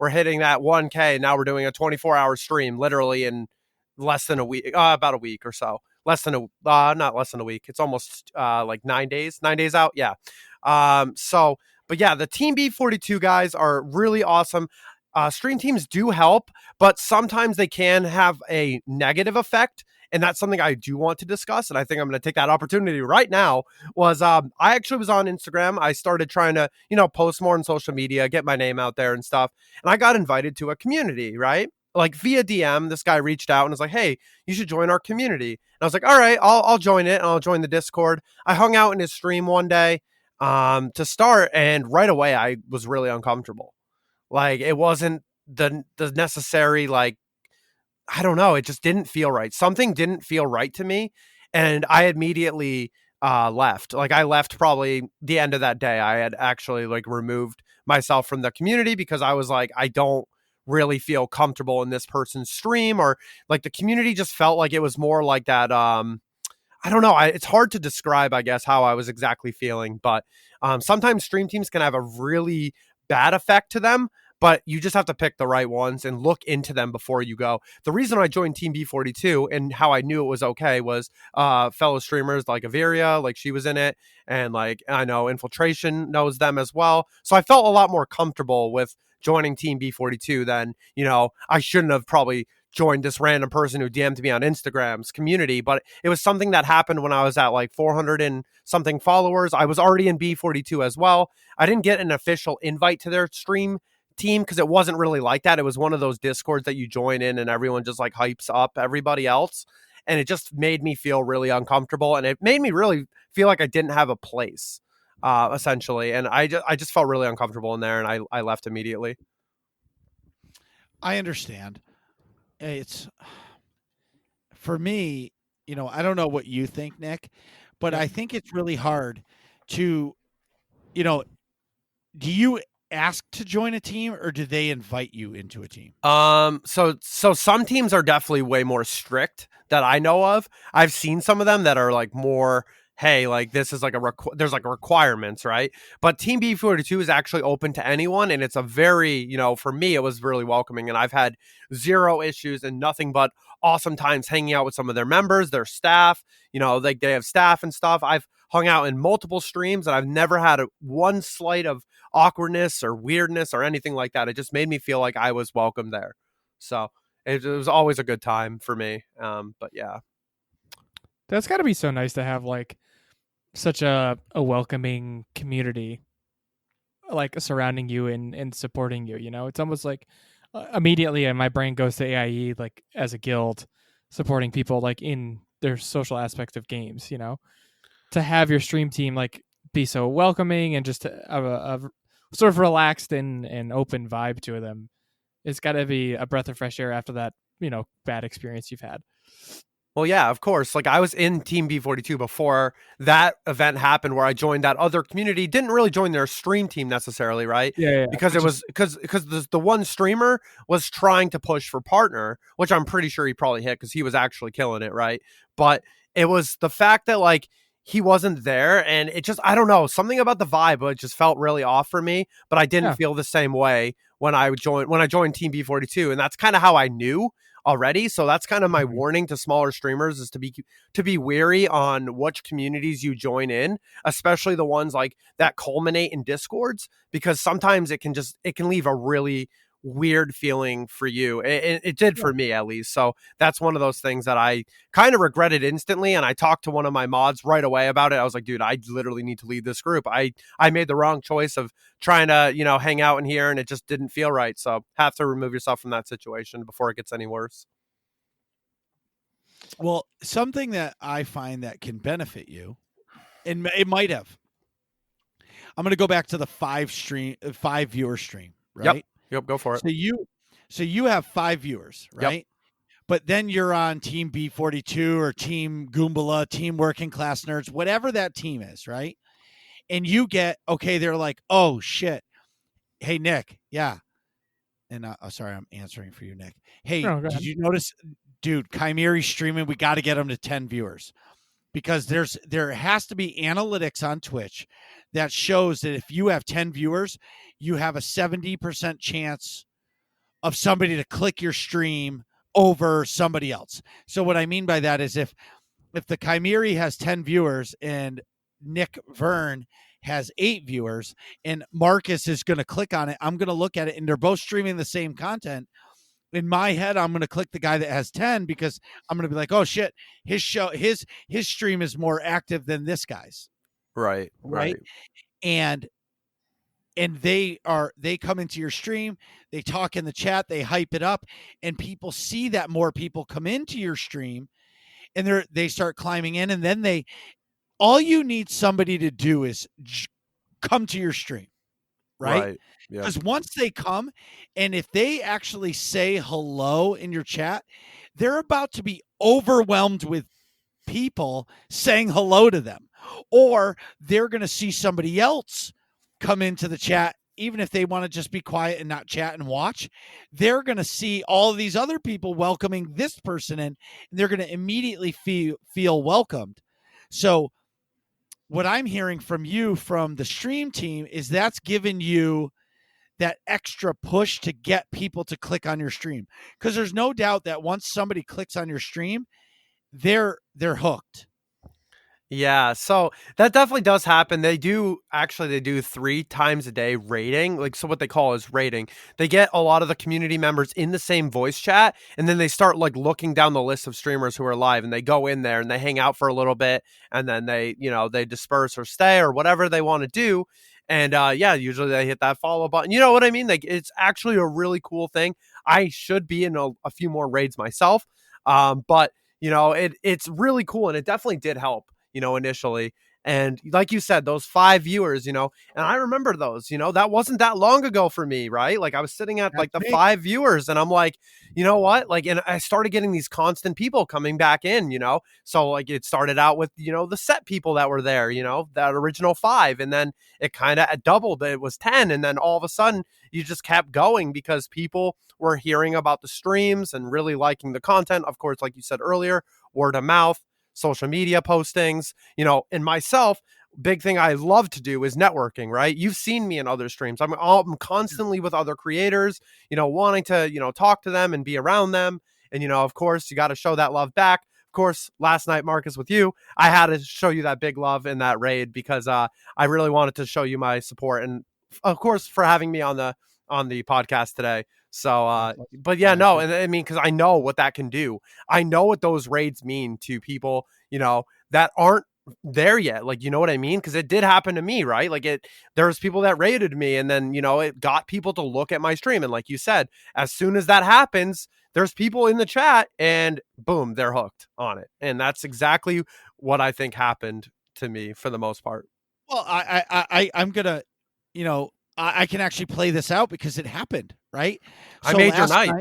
we're hitting that 1K. And now we're doing a 24-hour stream literally in less than a week, about a week or so. Not less than a week. It's almost like 9 days out. Yeah. But yeah, the Team B42 guys are really awesome. Stream teams do help, but sometimes they can have a negative effect. And that's something I do want to discuss. And I think I'm going to take that opportunity right now. I actually was on Instagram. I started trying to, post more on social media, get my name out there and stuff. And I got invited to a community, right? Like via DM, this guy reached out and was like, hey, you should join our community. And I was like, all right, I'll join it. And I'll join the Discord. I hung out in his stream one day to start. And right away, I was really uncomfortable. Like, it wasn't the necessary, like, I don't know. It just didn't feel right. Something didn't feel right to me. And I immediately left. Like, I left probably the end of that day. I had actually like removed myself from the community because I was like, I don't really feel comfortable in this person's stream, or like the community just felt like it was more like that. I don't know. It's hard to describe, I guess, how I was exactly feeling. But sometimes stream teams can have a really bad effect to them. But you just have to pick the right ones and look into them before you go. The reason I joined Team B42 and how I knew it was okay was fellow streamers like Averia, like she was in it. And like, I know Infiltration knows them as well. So I felt a lot more comfortable with joining Team B42 than, I shouldn't have probably joined this random person who DM'd me on Instagram's community. But it was something that happened when I was at like 400 and something followers. I was already in B42 as well. I didn't get an official invite to their stream team because it wasn't really like that. It was one of those Discords that you join in and everyone just like hypes up everybody else. and it just made me feel really uncomfortable, and it made me really feel like I didn't have a place, essentially. And I just felt really uncomfortable in there, and I left immediately. I understand. It's for me, I don't know what you think, Nick, but I think it's really hard to, you know, do you ask to join a team or do they invite you into a team? So some teams are definitely way more strict that I know of. I've seen some of them that are like more, hey, like this is like there's like requirements, right? But Team B42 is actually open to anyone, and it's a very, for me, it was really welcoming, and I've had zero issues and nothing but awesome times hanging out with some of their members, their staff. Like they have staff and stuff. I've hung out in multiple streams, and I've never had one slight of awkwardness or weirdness or anything like that. It just made me feel like I was welcome there. So it was always a good time for me. But yeah. That's got to be so nice to have like such a welcoming community like surrounding you and supporting you. It's almost like immediately my brain goes to AIE like as a guild supporting people like in their social aspects of games. To have your stream team like be so welcoming and just have a sort of relaxed and open vibe to them, it's got to be a breath of fresh air after that bad experience you've had. Well, yeah, of course. Like I was in Team B42 before that event happened where I joined that other community. Didn't really join their stream team necessarily, right? Yeah. Because it was because the one streamer was trying to push for partner, which I'm pretty sure he probably hit because he was actually killing it, right? But it was the fact that like he wasn't there, and it just, I don't know, something about the vibe, it just felt really off for me. But I didn't feel the same way when I joined Team B42, and that's kind of how I knew already. So that's kind of my warning to smaller streamers, is to be wary on which communities you join in, especially the ones like that culminate in discords, because sometimes it can leave a really weird feeling for you. It did for me, at least. So that's one of those things that I kind of regretted instantly, and I talked to one of my mods right away about it. I was like, dude, I literally need to lead this group. I made the wrong choice of trying to hang out in here, and it just didn't feel right. So have to remove yourself from that situation before it gets any worse. Well, something that I find that can benefit you, and it might have, I'm going to go back to the 5 viewer stream, right? Yep, go for it. So you have 5 viewers, right? Yep. But then you're on Team B42 or Team Goombala, Team Working Class Nerds, whatever that team is, right? And you get, they're like, oh shit, hey Nick, yeah, and sorry, I'm answering for you, Nick. Hey, did you notice, dude, Kymeri streaming? We got to get him to 10 viewers, because there has to be analytics on Twitch that shows that if you have 10 viewers, you have a 70% chance of somebody to click your stream over somebody else. So what I mean by that is if the Kymeri has 10 viewers and Nick Vern has 8 viewers and Marcus is going to click on it, I'm going to look at it and they're both streaming the same content. In my head, I'm going to click the guy that has 10 because I'm going to be like, oh shit, his stream is more active than this guy's. Right. And they come into your stream, they talk in the chat, they hype it up, and people see that more people come into your stream, and they start climbing in, and then all you need somebody to do is come to your stream, right? Because once they come, and if they actually say hello in your chat, they're about to be overwhelmed with people saying hello to them, or they're going to see somebody else come into the chat. Even if they want to just be quiet and not chat and watch, they're going to see all of these other people welcoming this person in, and they're going to immediately feel welcomed. So what I'm hearing from you, from the stream team, is that's given you that extra push to get people to click on your stream, because there's no doubt that once somebody clicks on your stream, they're hooked. Yeah, so that definitely does happen. They do 3 times a day rating, like, so what they call is rating. They get a lot of the community members in the same voice chat, and then they start like looking down the list of streamers who are live, and they go in there and they hang out for a little bit, and then they disperse or stay or whatever they want to do. And usually they hit that follow button. You know what I mean? Like, it's actually a really cool thing. I should be in a few more raids myself. But it's really cool, and it definitely did help, initially. And like you said, those 5 viewers, and I remember those, that wasn't that long ago for me, right? Like I was sitting at like the 5 viewers, and I'm like, you know what? Like, and I started getting these constant people coming back in, so like it started out with, the set people that were there, that original 5, and then it kind of doubled. It was 10. And then all of a sudden you just kept going because people were hearing about the streams and really liking the content. Of course, like you said earlier, word of mouth, social media postings, and myself, big thing I love to do is networking, right? You've seen me in other streams. I'm constantly with other creators, wanting to, talk to them and be around them. And, of course, you got to show that love back. Of course, last night, Marcus, with you, I had to show you that big love in that raid because I really wanted to show you my support. And of course, for having me on the podcast today. So, but yeah, no. And I mean, cause I know what that can do. I know what those raids mean to people, that aren't there yet. Like, you know what I mean? Cause it did happen to me, right? Like there was people that raided me, and then, it got people to look at my stream. And like you said, as soon as that happens, there's people in the chat and boom, they're hooked on it. And that's exactly what I think happened to me for the most part. Well, I'm gonna, I can actually play this out because it happened, right? I made your night.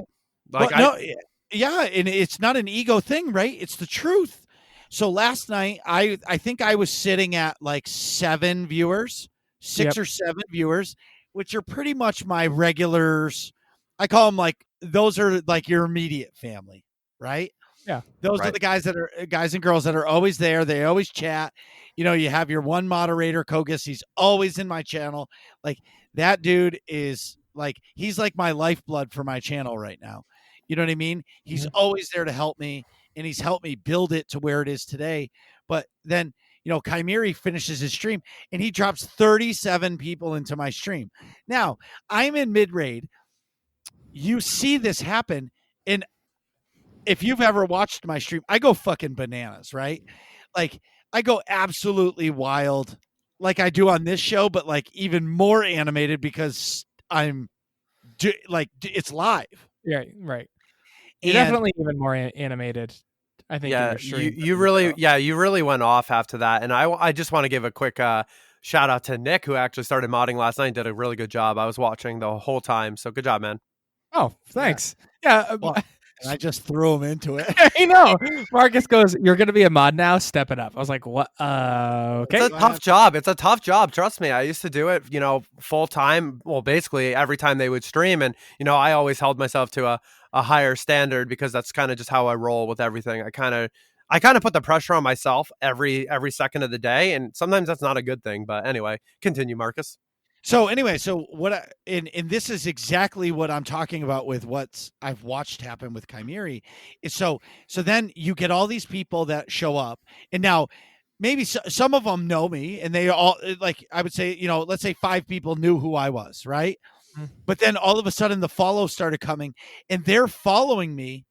Yeah, and it's not an ego thing, right? It's the truth. So last night, I think I was sitting at like 7 viewers, 6 or 7 viewers, which are pretty much my regulars. I call them like, those are like your immediate family, right? Yeah. Those are the guys and girls that are always there. They always chat. You have your one moderator, Kogus. He's always in my channel. Like, that dude is like, he's like my lifeblood for my channel right now. You know what I mean? He's always there to help me, and he's helped me build it to where it is today. But then, Kymeri finishes his stream and he drops 37 people into my stream. Now, I'm in mid-raid. You see this happen, and if you've ever watched my stream, I go fucking bananas, right? Like, I go absolutely wild like I do on this show, but like even more animated because it's live. Yeah, right. You're definitely even more animated, I think. Yeah, you really went off after that. And I just want to give a quick shout out to Nick, who actually started modding last night and did a really good job. I was watching the whole time. So good job, man. Oh, thanks. Yeah. Well, and I just threw him into it. I know. Marcus goes, "You're going to be a mod now? Step it up." I was like, "What? Okay." It's a tough job. It's a tough job. Trust me. I used to do it, full time. Well, basically every time they would stream. And, I always held myself to a higher standard because that's kind of just how I roll with everything. I kind of put the pressure on myself every second of the day. And sometimes that's not a good thing. But anyway, continue, Marcus. So anyway, and this is exactly what I'm talking about with what I've watched happen with Kymeri. Is so then you get all these people that show up, and now maybe some of them know me, and they all, like, I would say, let's say 5 people knew who I was, right? But then all of a sudden the follows started coming, and they're following me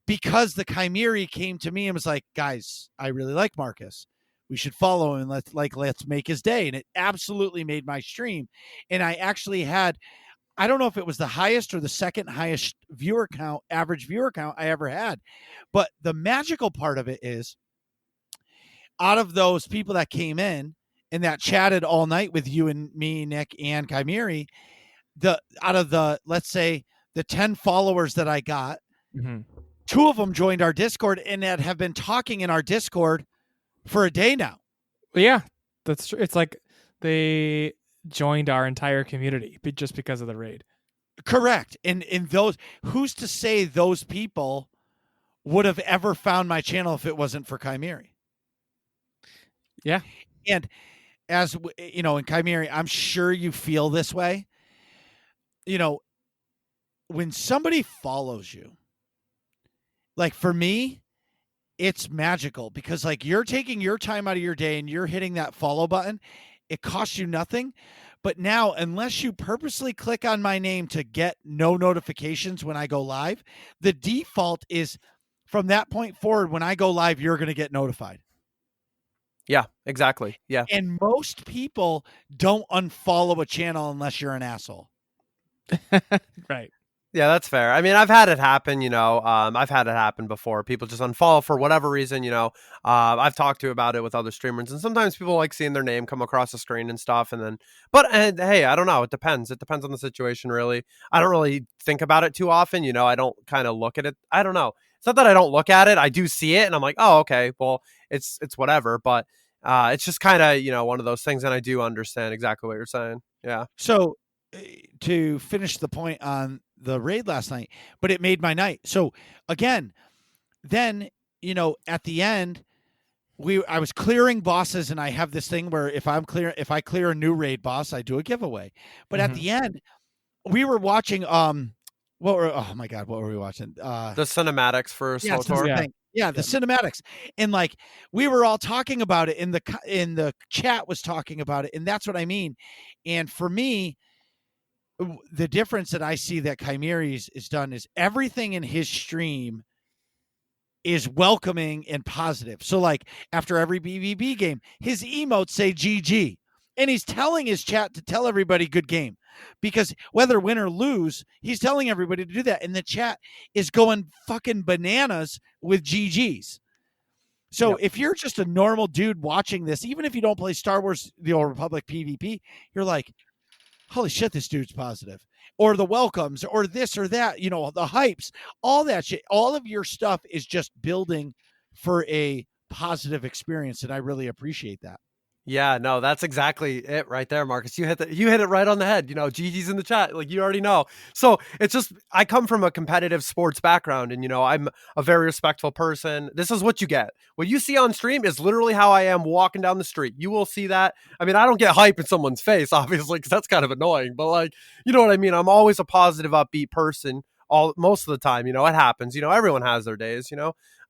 because the Kymeri came to me and was like, "Guys, I really like Marcus. We should follow him and let's make his day." And it absolutely made my stream. And I actually had, I don't know if it was the highest or the second highest average viewer count I ever had. But the magical part of it is, out of those people that came in and that chatted all night with you and me, Nick, and Kymeri, out of the, let's say, the 10 followers that I got, 2 of them joined our Discord and that have been talking in our Discord for a day now. Yeah, that's true. It's like they joined our entire community just because of the raid. Correct. And those, who's to say those people would have ever found my channel if it wasn't for Kymeri? Yeah. And as in Kymeri, I'm sure you feel this way. When somebody follows you, like for me, it's magical because like you're taking your time out of your day and you're hitting that follow button. It costs you nothing. But now, unless you purposely click on my name to get no notifications when I go live, the default is from that point forward, when I go live, you're going to get notified. Yeah, exactly. Yeah. And most people don't unfollow a channel unless you're an asshole. Right. Yeah, that's fair. I mean, I've had it happen, I've had it happen before. People just unfollow for whatever reason, I've talked to about it with other streamers, and sometimes people like seeing their name come across the screen and stuff. And hey, I don't know. It depends. It depends on the situation, really. I don't really think about it too often. I don't kind of look at it. I don't know. It's not that I don't look at it. I do see it and I'm like, oh, okay, well, it's whatever. But it's just kind of, one of those things. And I do understand exactly what you're saying. Yeah. So to finish the point on the raid last night, but it made my night. So again, then, at the end, I was clearing bosses, and I have this thing where if I clear a new raid boss, I do a giveaway. But at the end, we were watching what were we watching? The cinematics for SWTOR. The cinematics. And like we were all talking about it in the chat was talking about it, and that's what I mean. And for me, the difference that I see that Kymeri is done is everything in his stream is welcoming and positive. So like after every BBB game, his emotes say GG, and he's telling his chat to tell everybody good game, because whether win or lose, he's telling everybody to do that. And the chat is going fucking bananas with GGs. So if you're just a normal dude watching this, even if you don't play Star Wars The Old Republic PvP, you're like, holy shit, this dude's positive. Or the welcomes, or this or that, the hypes, all that shit. All of your stuff is just building for a positive experience, and I really appreciate that. Yeah, no, that's exactly it right there, Marcus. You hit it right on the head. GG's in the chat, like you already know. So it's just, I come from a competitive sports background, and I'm a very respectful person. This is what you get. What you see on stream is literally how I am walking down the street. You will see that. I mean, I don't get hype in someone's face, obviously, because that's kind of annoying. But like, you know what I mean? I'm always a positive, upbeat person. Most of the time, it happens. Everyone has their days.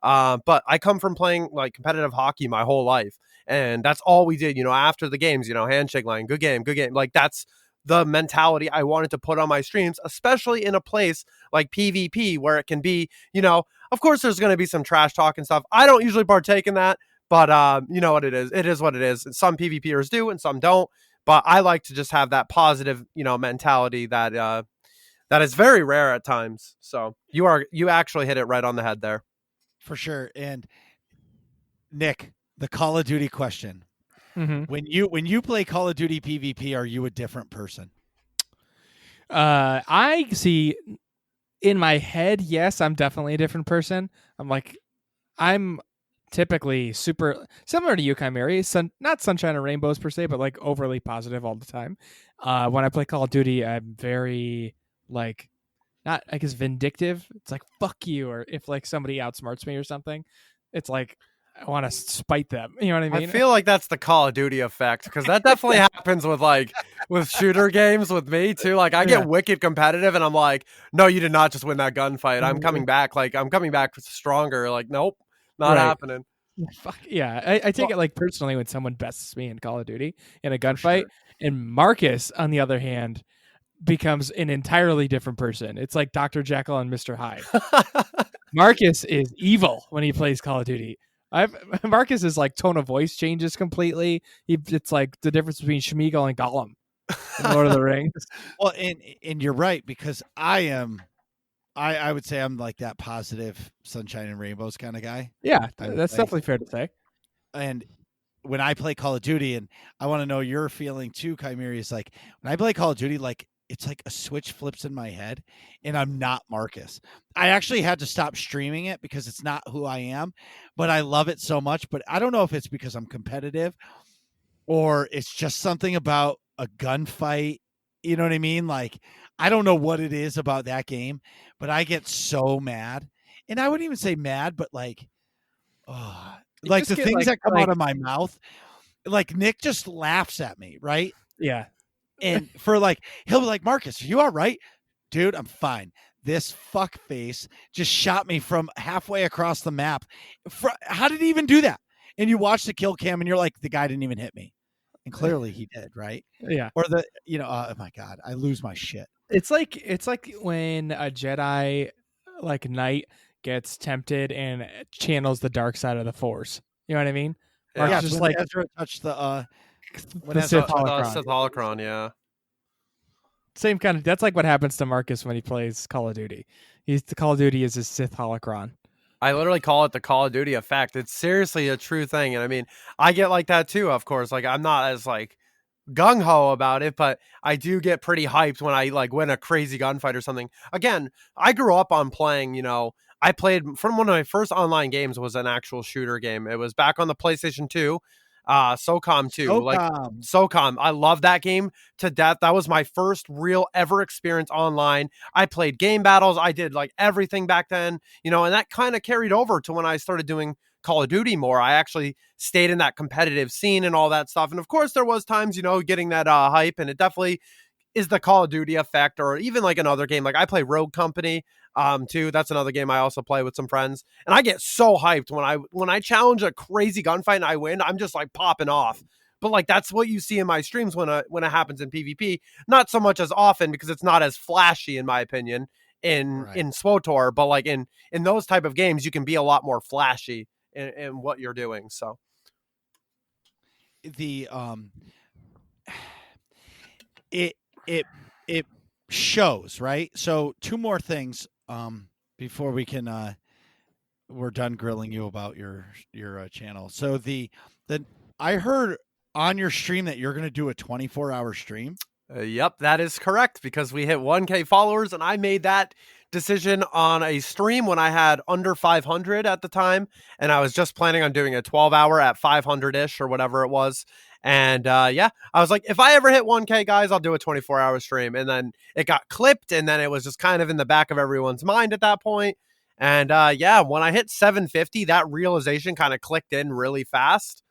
But I come from playing like competitive hockey my whole life. And that's all we did, after the games, handshake line, good game. Like that's the mentality I wanted to put on my streams, especially in a place like PvP where it can be, of course there's going to be some trash talk and stuff. I don't usually partake in that, but you know what it is. It is what it is. Some PvPers do and some don't. But I like to just have that positive, mentality that is very rare at times. So you actually hit it right on the head there. For sure. And Nick, the Call of Duty question. Mm-hmm. When you play Call of Duty PvP, are you a different person? I see in my head, yes, I'm definitely a different person. I'm typically super similar to you, Kymeri. Not sunshine and rainbows per se, but like overly positive all the time. When I play Call of Duty, I'm very like, not, I guess, vindictive. It's like, fuck you. Or if like somebody outsmarts me or something, it's like, I want to spite them. You know what I mean? I feel like that's the Call of Duty effect, because that definitely happens with shooter games with me too. Like I get wicked competitive and I'm like, no, you did not just win that gunfight. I'm coming back. Like I'm coming back stronger. Like, nope, not happening. Fuck yeah. I take it like personally when someone bests me in Call of Duty in a gunfight. Sure. And Marcus, on the other hand, becomes an entirely different person. It's like Dr. Jekyll and Mr. Hyde. Marcus is evil when he plays Call of Duty. Marcus's like tone of voice changes completely. It's like the difference between Schmeagol and Gollum in Lord of the Rings. Well, and you're right, because I would say I'm like that positive sunshine and rainbows kind of guy. Yeah, that's definitely fair to say. And when I play Call of Duty, and I want to know your feeling too, Kymeri, is like when I play Call of Duty, like it's like a switch flips in my head and I'm not Marcus. I actually had to stop streaming it because it's not who I am, but I love it so much. But I don't know if it's because I'm competitive or it's just something about a gunfight. You know what I mean? Like, I don't know what it is about that game, but I get so mad. And I wouldn't even say mad, but like, like the things that come out of my mouth, like Nick just laughs at me, right? Yeah. And for like, he'll be like, Marcus, are you all right? Dude, I'm fine. This fuck face just shot me from halfway across the map. How did he even do that? And you watch the kill cam and you're like, the guy didn't even hit me. And clearly he did, right? Yeah. Or oh my God, I lose my shit. It's like when a Jedi like knight gets tempted and channels the dark side of the Force. You know what I mean? Yeah, just like Ezra touched the Sith holocron, yeah. Same kind of. That's like what happens to Marcus when he plays Call of Duty. The Call of Duty is his Sith holocron. I literally call it the Call of Duty effect. It's seriously a true thing. And I mean, I get like that too, of course. Like, I'm not as like gung-ho about it, but I do get pretty hyped when I like win a crazy gunfight or something. Again, I grew up on playing, I played from one of my first online games was an actual shooter game. It was back on the PlayStation 2, SOCOM 2. Like SOCOM. I love that game to death. That was my first real ever experience online. I played game battles. I did like everything back then, and that kind of carried over to when I started doing Call of Duty more. I actually stayed in that competitive scene and all that stuff. And of course there was times, getting that hype, and it definitely is the Call of Duty effect, or even like another game. Like I play Rogue Company too. That's another game I also play with some friends. And I get so hyped when I challenge a crazy gunfight and I win. I'm just like popping off. But like that's what you see in my streams when it happens in PvP. Not so much as often because it's not as flashy in my opinion in SWTOR, but like in those type of games you can be a lot more flashy in what you're doing. So the it shows, right? So two more things before we can we're done grilling you about your channel. So the I heard on your stream that you're going to do a 24-hour stream. Yep, that is correct, because we hit 1K followers, and I made that decision on a stream when I had under 500 at the time, and I was just planning on doing a 12-hour at 500-ish or whatever it was. And I was like, if I ever hit 1K, guys, I'll do a 24-hour stream. And then it got clipped, and then it was just kind of in the back of everyone's mind at that point. And when I hit 750, that realization kind of clicked in really fast,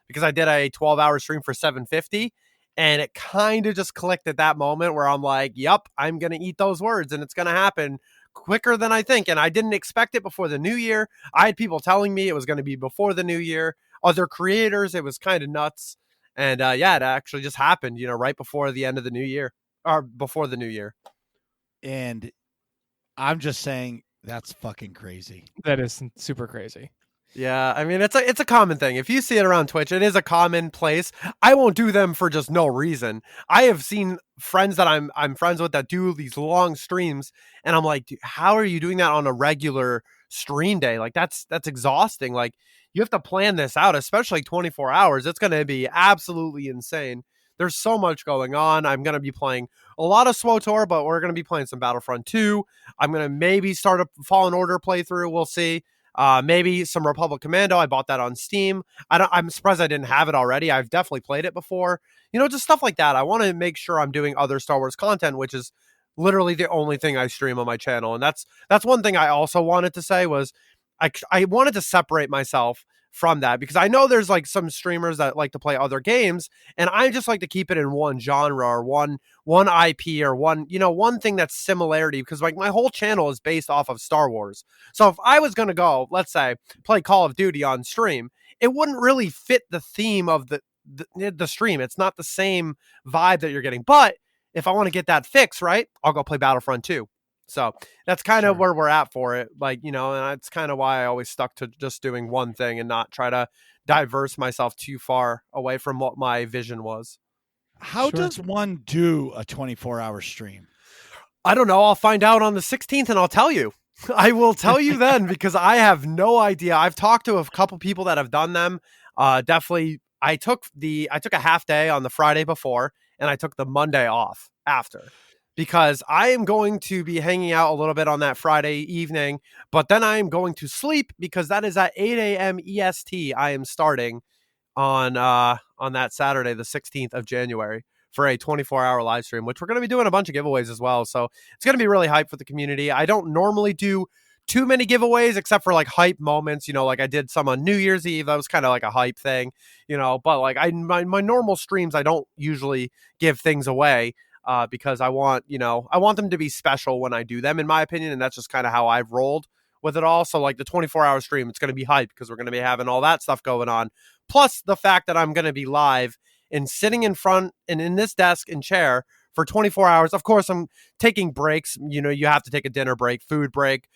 because I did a 12-hour stream for 750. And it kind of just clicked at that moment where I'm like, yep, I'm going to eat those words, and it's going to happen quicker than I think. And I didn't expect it before the new year. I had people telling me it was going to be before the new year. Other creators, it was kind of nuts. And it actually just happened, right before the end of the new year, or before the new year. And I'm just saying that's fucking crazy. That is super crazy. Yeah, I mean, it's a common thing. If you see it around Twitch, it is a common place. I won't do them for just no reason. I have seen friends that I'm friends with that do these long streams, and I'm like, how are you doing that on a regular stream day? Like that's exhausting. Like you have to plan this out, especially 24 hours. It's going to be absolutely insane. There's so much going on. I'm going to be playing a lot of SWTOR, but we're going to be playing some Battlefront 2. I'm going to maybe start a Fallen Order playthrough. We'll see. Maybe some Republic Commando. I bought that on Steam. I'm surprised I didn't have it already. I've definitely played it before. Just stuff like that. I want to make sure I'm doing other Star Wars content, which is literally the only thing I stream on my channel. And that's one thing I also wanted to say was I wanted to separate myself from that, because I know there's like some streamers that like to play other games, and I just like to keep it in one genre or one IP or one thing that's similarity, because like my whole channel is based off of Star Wars. So if I was going to go, let's say, play Call of Duty on stream, it wouldn't really fit the theme of the stream. It's not the same vibe that you're getting. But if I want to get that fix, right, I'll go play Battlefront 2. So that's kind of where we're at for it. Like, and that's kind of why I always stuck to just doing one thing and not try to diverse myself too far away from what my vision was. How does one do a 24-hour stream? I don't know. I'll find out on the 16th and I'll tell you. I will tell you then, because I have no idea. I've talked to a couple people that have done them. Definitely. I took a half day on the Friday before, and I took the Monday off after, because I am going to be hanging out a little bit on that Friday evening, but then I am going to sleep, because that is at 8 a.m. EST. I am starting on that Saturday, the 16th of January, for a 24-hour live stream, which we're going to be doing a bunch of giveaways as well. So it's going to be really hype for the community. I don't normally do too many giveaways, except for like hype moments, like I did some on New Year's Eve. That was kind of like a hype thing, but like my normal streams, I don't usually give things away. Because I want them to be special when I do them, in my opinion. And that's just kind of how I've rolled with it all. So like the 24-hour stream, it's going to be hype, because we're going to be having all that stuff going on. Plus the fact that I'm going to be live and sitting in front and in this desk and chair for 24 hours. Of course, I'm taking breaks. You have to take a dinner break, food break,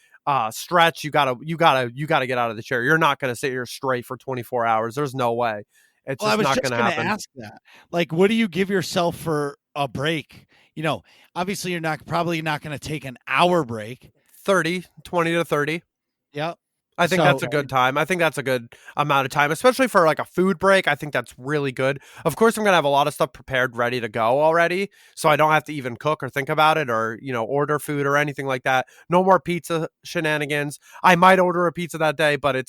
stretch. You gotta get out of the chair. You're not going to sit here straight for 24 hours. There's no way. It's just not going to happen. Ask that. Like, what do you give yourself for a break. Obviously you're probably not going to take an hour break. 20 to 30. Yep. I think that's a good time. I think that's a good amount of time, especially for like a food break. I think that's really good. Of course, I'm going to have a lot of stuff prepared, ready to go already. So I don't have to even cook or think about it or, order food or anything like that. No more pizza shenanigans. I might order a pizza that day, but I'm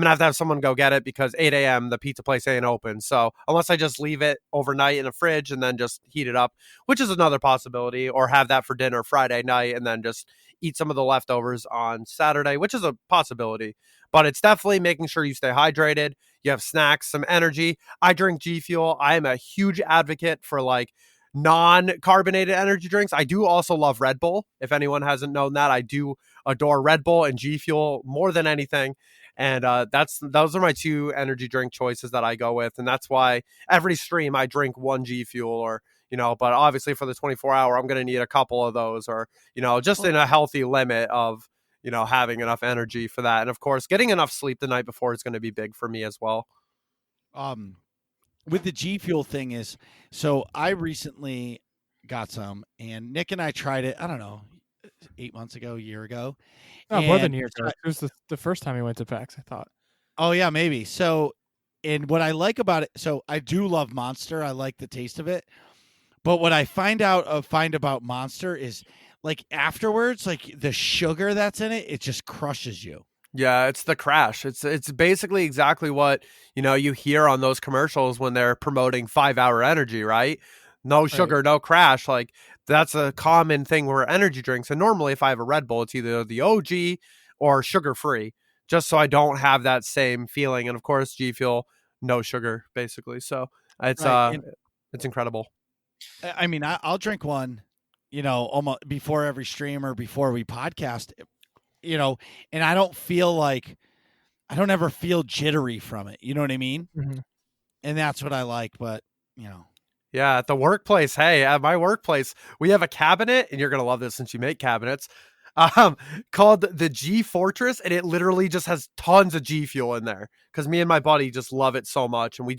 going to have someone go get it because 8 a.m. the pizza place ain't open. So unless I just leave it overnight in a fridge and then just heat it up, which is another possibility, or have that for dinner Friday night and then just eat some of the leftovers on Saturday, which is a possibility. But it's definitely making sure you stay hydrated, you have snacks, some energy. I drink G Fuel. I am a huge advocate for like non-carbonated energy drinks. I do also love Red Bull. If anyone hasn't known that, I do adore Red Bull and G Fuel more than anything. And those are my two energy drink choices that I go with. And that's why every stream I drink one G Fuel or but obviously for the 24-hour, I'm going to need a couple of those or, just in a healthy limit of, having enough energy for that. And of course, getting enough sleep the night before is going to be big for me as well. With the G Fuel thing is, so I recently got some and Nick and I tried it, I don't know, 8 months ago, a year ago. Oh, more than a year ago. It was the first time we went to PAX, I thought. Oh, yeah, maybe. So, and what I like about it, so I do love Monster. I like the taste of it. But what I find about Monster is like afterwards, like the sugar that's in it, it just crushes you. Yeah, it's the crash. It's basically exactly what, you hear on those commercials when they're promoting 5-hour energy, right? No sugar, no crash. Like that's a common thing where energy drinks. And normally if I have a Red Bull, it's either the OG or sugar free, just so I don't have that same feeling. And of course, G Fuel, no sugar basically. So it's incredible. I mean, I'll drink one, almost before every stream or before we podcast, and I don't ever feel jittery from it. You know what I mean? Mm-hmm. And that's what I like. But, Yeah, at the workplace. Hey, at my workplace, we have a cabinet, and you're going to love this since you make cabinets, called the G Fortress, and it literally just has tons of G Fuel in there because me and my buddy just love it so much, and we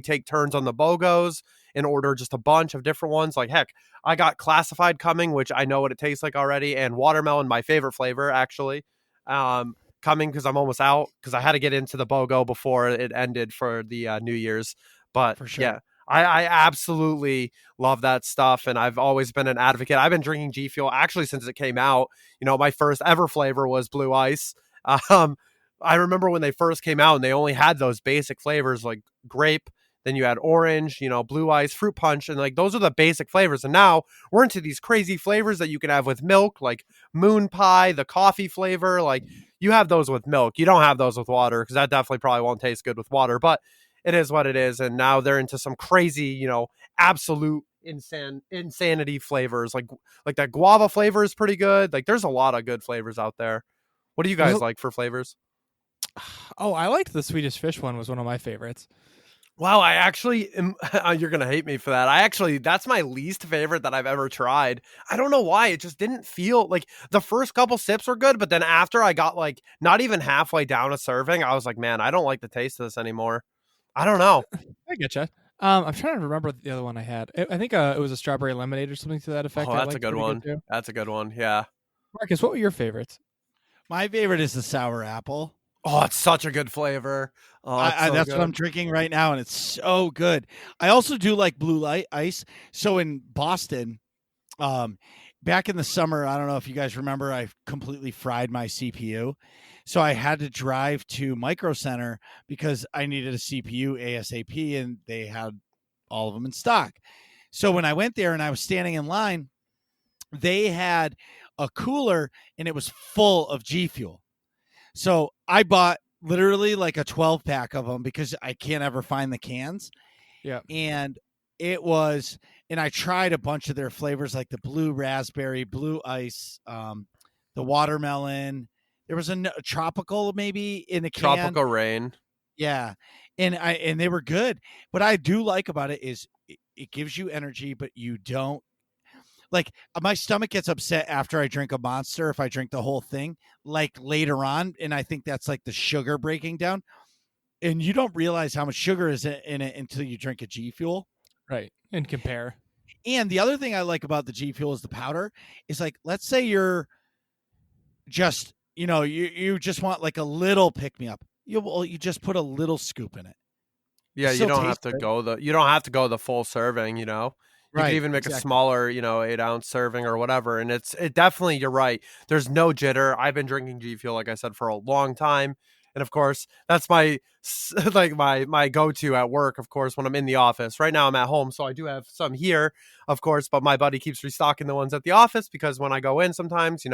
take turns on the BOGOs and order just a bunch of different ones. Like, heck, I got Classified coming, which I know what it tastes like already, and watermelon, my favorite flavor, actually, coming because I'm almost out because I had to get into the BOGO before it ended for the New Year's. But for sure. Yeah, I absolutely love that stuff, and I've always been an advocate. I've been drinking G Fuel actually since it came out. My first ever flavor was Blue Ice. I remember when they first came out, and they only had those basic flavors like grape. Then you had orange, Blue Ice, fruit punch, and like those are the basic flavors. And now we're into these crazy flavors that you can have with milk, like moon pie, the coffee flavor. Like you have those with milk. You don't have those with water because that definitely probably won't taste good with water. But it is what it is. And now they're into some crazy, absolute insanity flavors. Like that guava flavor is pretty good. Like there's a lot of good flavors out there. What do you guys like for flavors? Oh, I liked the Swedish Fish one was one of my favorites. Wow, I actually am, you're going to hate me for that. That's my least favorite that I've ever tried. I don't know why. It just didn't feel like the first couple sips were good, but then after I got like not even halfway down a serving, I was like, man, I don't like the taste of this anymore. I don't know. I get you. I'm trying to remember the other one I had. I think it was a strawberry lemonade or something to that effect. Oh, that's a good one. That's a good one. Yeah. Marcus, what were your favorites? My favorite is the sour apple. Oh, it's such a good flavor. Oh, that's what I'm drinking right now, and it's so good. I also do like Blue Ice. So in Boston, back in the summer, I don't know if you guys remember, I completely fried my CPU. So I had to drive to Micro Center because I needed a CPU ASAP, and they had all of them in stock. So when I went there and I was standing in line, they had a cooler, and it was full of G Fuel. So I bought literally like a 12-pack of them because I can't ever find the cans. Yeah. And I tried a bunch of their flavors like the blue raspberry, Blue Ice, the watermelon. There was a tropical maybe in a can. Tropical rain. Yeah. And they were good. What I do like about it is it gives you energy, but you don't. Like my stomach gets upset after I drink a Monster if I drink the whole thing, like later on. And I think that's like the sugar breaking down. And you don't realize how much sugar is in it until you drink a G Fuel. Right. And compare. And the other thing I like about the G Fuel is the powder is like, let's say you're just, you just want like a little pick me up. You just put a little scoop in it. Yeah, you Still don't have tastes to good. go the full serving, You could Right, even make a exactly. smaller, 8-ounce serving or whatever. And it definitely, you're right. There's no jitter. I've been drinking G Fuel, like I said, for a long time. And of course, that's my go-to at work, of course, when I'm in the office. Right now I'm at home, so I do have some here, of course, but my buddy keeps restocking the ones at the office because when I go in sometimes,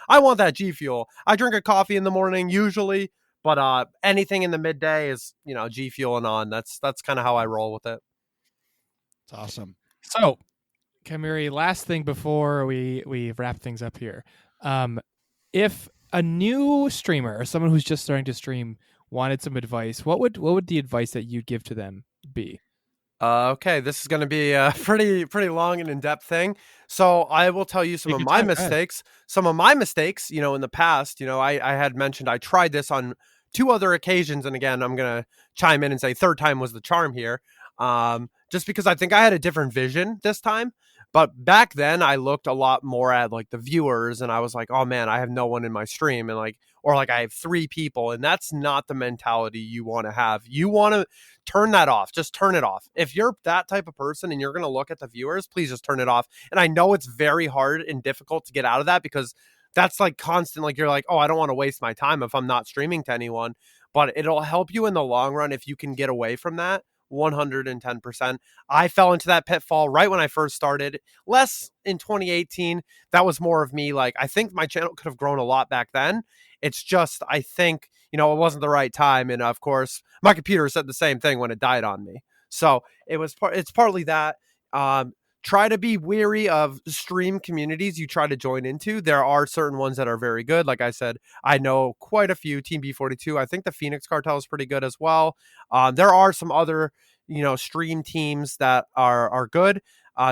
I want that G Fuel. I drink a coffee in the morning usually, but anything in the midday is, G Fuel and on. That's kind of how I roll with it. It's awesome. So, Kymeri, last thing before we wrap things up here. If a new streamer or someone who's just starting to stream wanted some advice, what would the advice that you'd give to them be? Okay, this is going to be a pretty long and in-depth thing. So I will tell you some Take of your my time, go ahead. mistakes. Some of my mistakes, in the past, I had mentioned I tried this on 2 other occasions, and again, I'm going to chime in and say third time was the charm here. Just because I think I had a different vision this time. But back then, I looked a lot more at like the viewers, and I was like, "Oh man, I have no one in my stream," and or I have 3 people, and that's not the mentality you want to have. You want to turn that off. Just turn it off. If you're that type of person and you're going to look at the viewers, please just turn it off. And I know it's very hard and difficult to get out of that because that's like constant. Like you're like, oh, I don't want to waste my time if I'm not streaming to anyone. But it'll help you in the long run if you can get away from that. 110%. I fell into that pitfall right when I first started. Less in 2018. That was more of me. Like, I think my channel could have grown a lot back then. It's just, I think, it wasn't the right time. And of course, my computer said the same thing when it died on me. So it's partly that. Try to be weary of stream communities you try to join into. There are certain ones that are very good. Like I said, I know quite a few. Team B42. I think the Phoenix Cartel is pretty good as well. There are some other, stream teams that are good.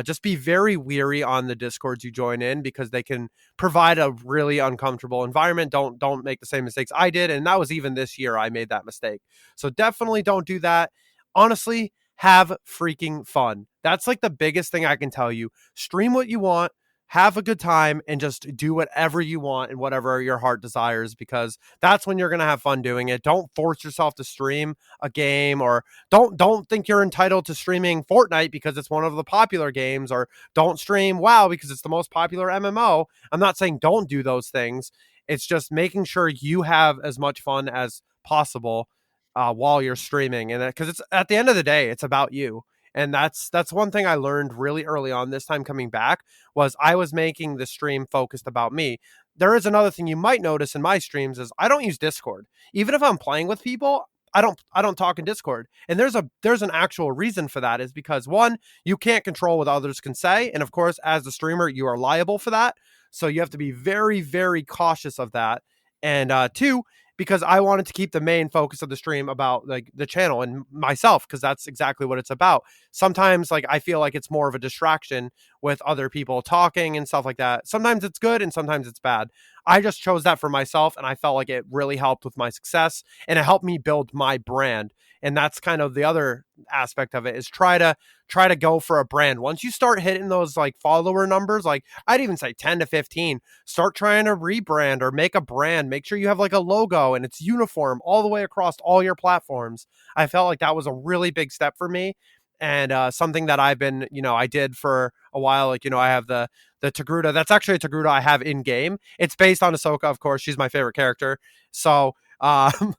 Just be very weary on the Discords you join in because they can provide a really uncomfortable environment. Don't make the same mistakes I did, and that was even this year I made that mistake. So definitely don't do that. Honestly, have freaking fun. That's like the biggest thing I can tell you. Stream what you want, have a good time, and just do whatever you want and whatever your heart desires because that's when you're going to have fun doing it. Don't force yourself to stream a game or don't think you're entitled to streaming Fortnite because it's one of the popular games or don't stream WoW because it's the most popular MMO. I'm not saying don't do those things. It's just making sure you have as much fun as possible while you're streaming, and because it's at the end of the day, it's about you. And that's one thing I learned really early on this time coming back was I was making the stream focused about me. There is another thing you might notice in my streams is I don't use Discord. Even if I'm playing with people, I don't talk in Discord. And there's an actual reason for that is because one, you can't control what others can say, and of course as the streamer you are liable for that. So you have to be very very cautious of that. And two, because I wanted to keep the main focus of the stream about like the channel and myself, because that's exactly what it's about. Sometimes like I feel like it's more of a distraction with other people talking and stuff like that. Sometimes it's good and sometimes it's bad. I just chose that for myself and I felt like it really helped with my success and it helped me build my brand. And that's kind of the other aspect of it is try to go for a brand. Once you start hitting those like follower numbers, like I'd even say 10 to 15, start trying to rebrand or make a brand. Make sure you have like a logo and it's uniform all the way across all your platforms. I felt like that was a really big step for me. And something that I've been, I did for a while. Like, I have the Togruta. That's actually a Togruta I have in game. It's based on Ahsoka, of course. She's my favorite character. So, so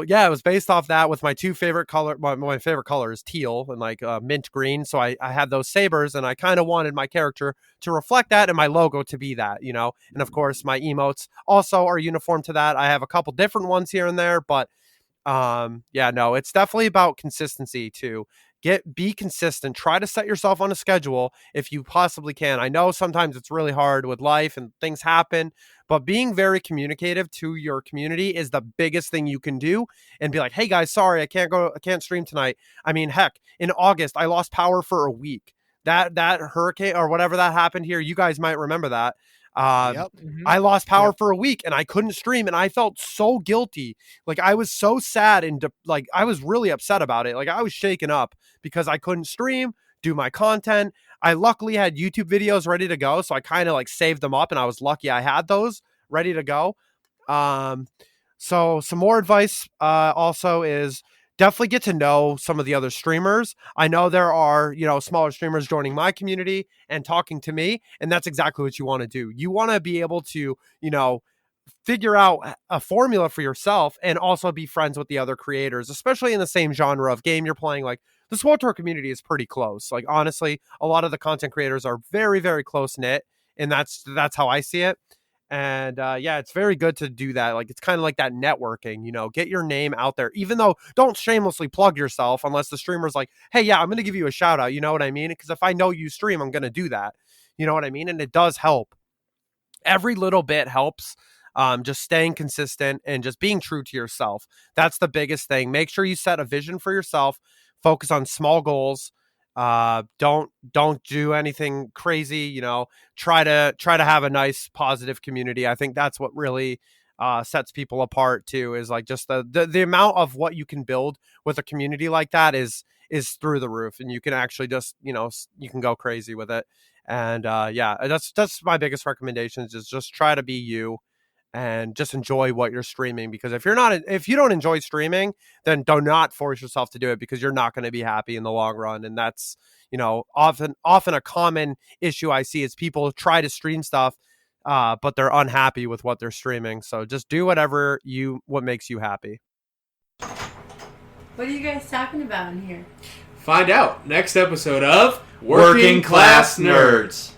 yeah, it was based off that with my two favorite color. My favorite color is teal and like mint green. So I had those sabers and I kind of wanted my character to reflect that and my logo to be that, and of course my emotes also are uniform to that. I have a couple different ones here and there, but yeah, no, it's definitely about consistency too. Be consistent. Try to set yourself on a schedule if you possibly can. I know sometimes it's really hard with life and things happen, but being very communicative to your community is the biggest thing you can do and be like, hey guys, sorry, I can't stream tonight. I mean, heck, in August, I lost power for a week. That hurricane or whatever that happened here, you guys might remember that. Yep. I lost power for a week and I couldn't stream and I felt so guilty. Like I was so sad and like I was really upset about it. Like I was shaken up because I couldn't stream do my content. I luckily had YouTube videos ready to go, so I kind of like saved them up, and I was lucky I had those ready to go. So some more advice also is definitely get to know some of the other streamers. I know there are, smaller streamers joining my community and talking to me, and that's exactly what you want to do. You want to be able to, figure out a formula for yourself and also be friends with the other creators, especially in the same genre of game you're playing. Like the SWTOR community is pretty close. Like honestly, a lot of the content creators are very, very close knit, and that's how I see it. And it's very good to do that. Like it's kind of like that networking, get your name out there, even though don't shamelessly plug yourself unless the streamer's like, hey, yeah, I'm going to give you a shout out. You know what I mean? Because if I know you stream, I'm going to do that. You know what I mean? And it does help. Every little bit helps. Just staying consistent and just being true to yourself. That's the biggest thing. Make sure you set a vision for yourself. Focus on small goals. Don't do anything crazy. Try to have a nice positive community. I think that's what really sets people apart too. Is like just the amount of what you can build with a community like that is through the roof, and you can actually just you can go crazy with it. And that's my biggest recommendations is just try to be you. And just enjoy what you're streaming, because if you don't enjoy streaming, then do not force yourself to do it, because you're not going to be happy in the long run. And that's, often a common issue I see is people try to stream stuff, but they're unhappy with what they're streaming. So just do what makes you happy. What are you guys talking about in here? Find out next episode of Working Class Nerds.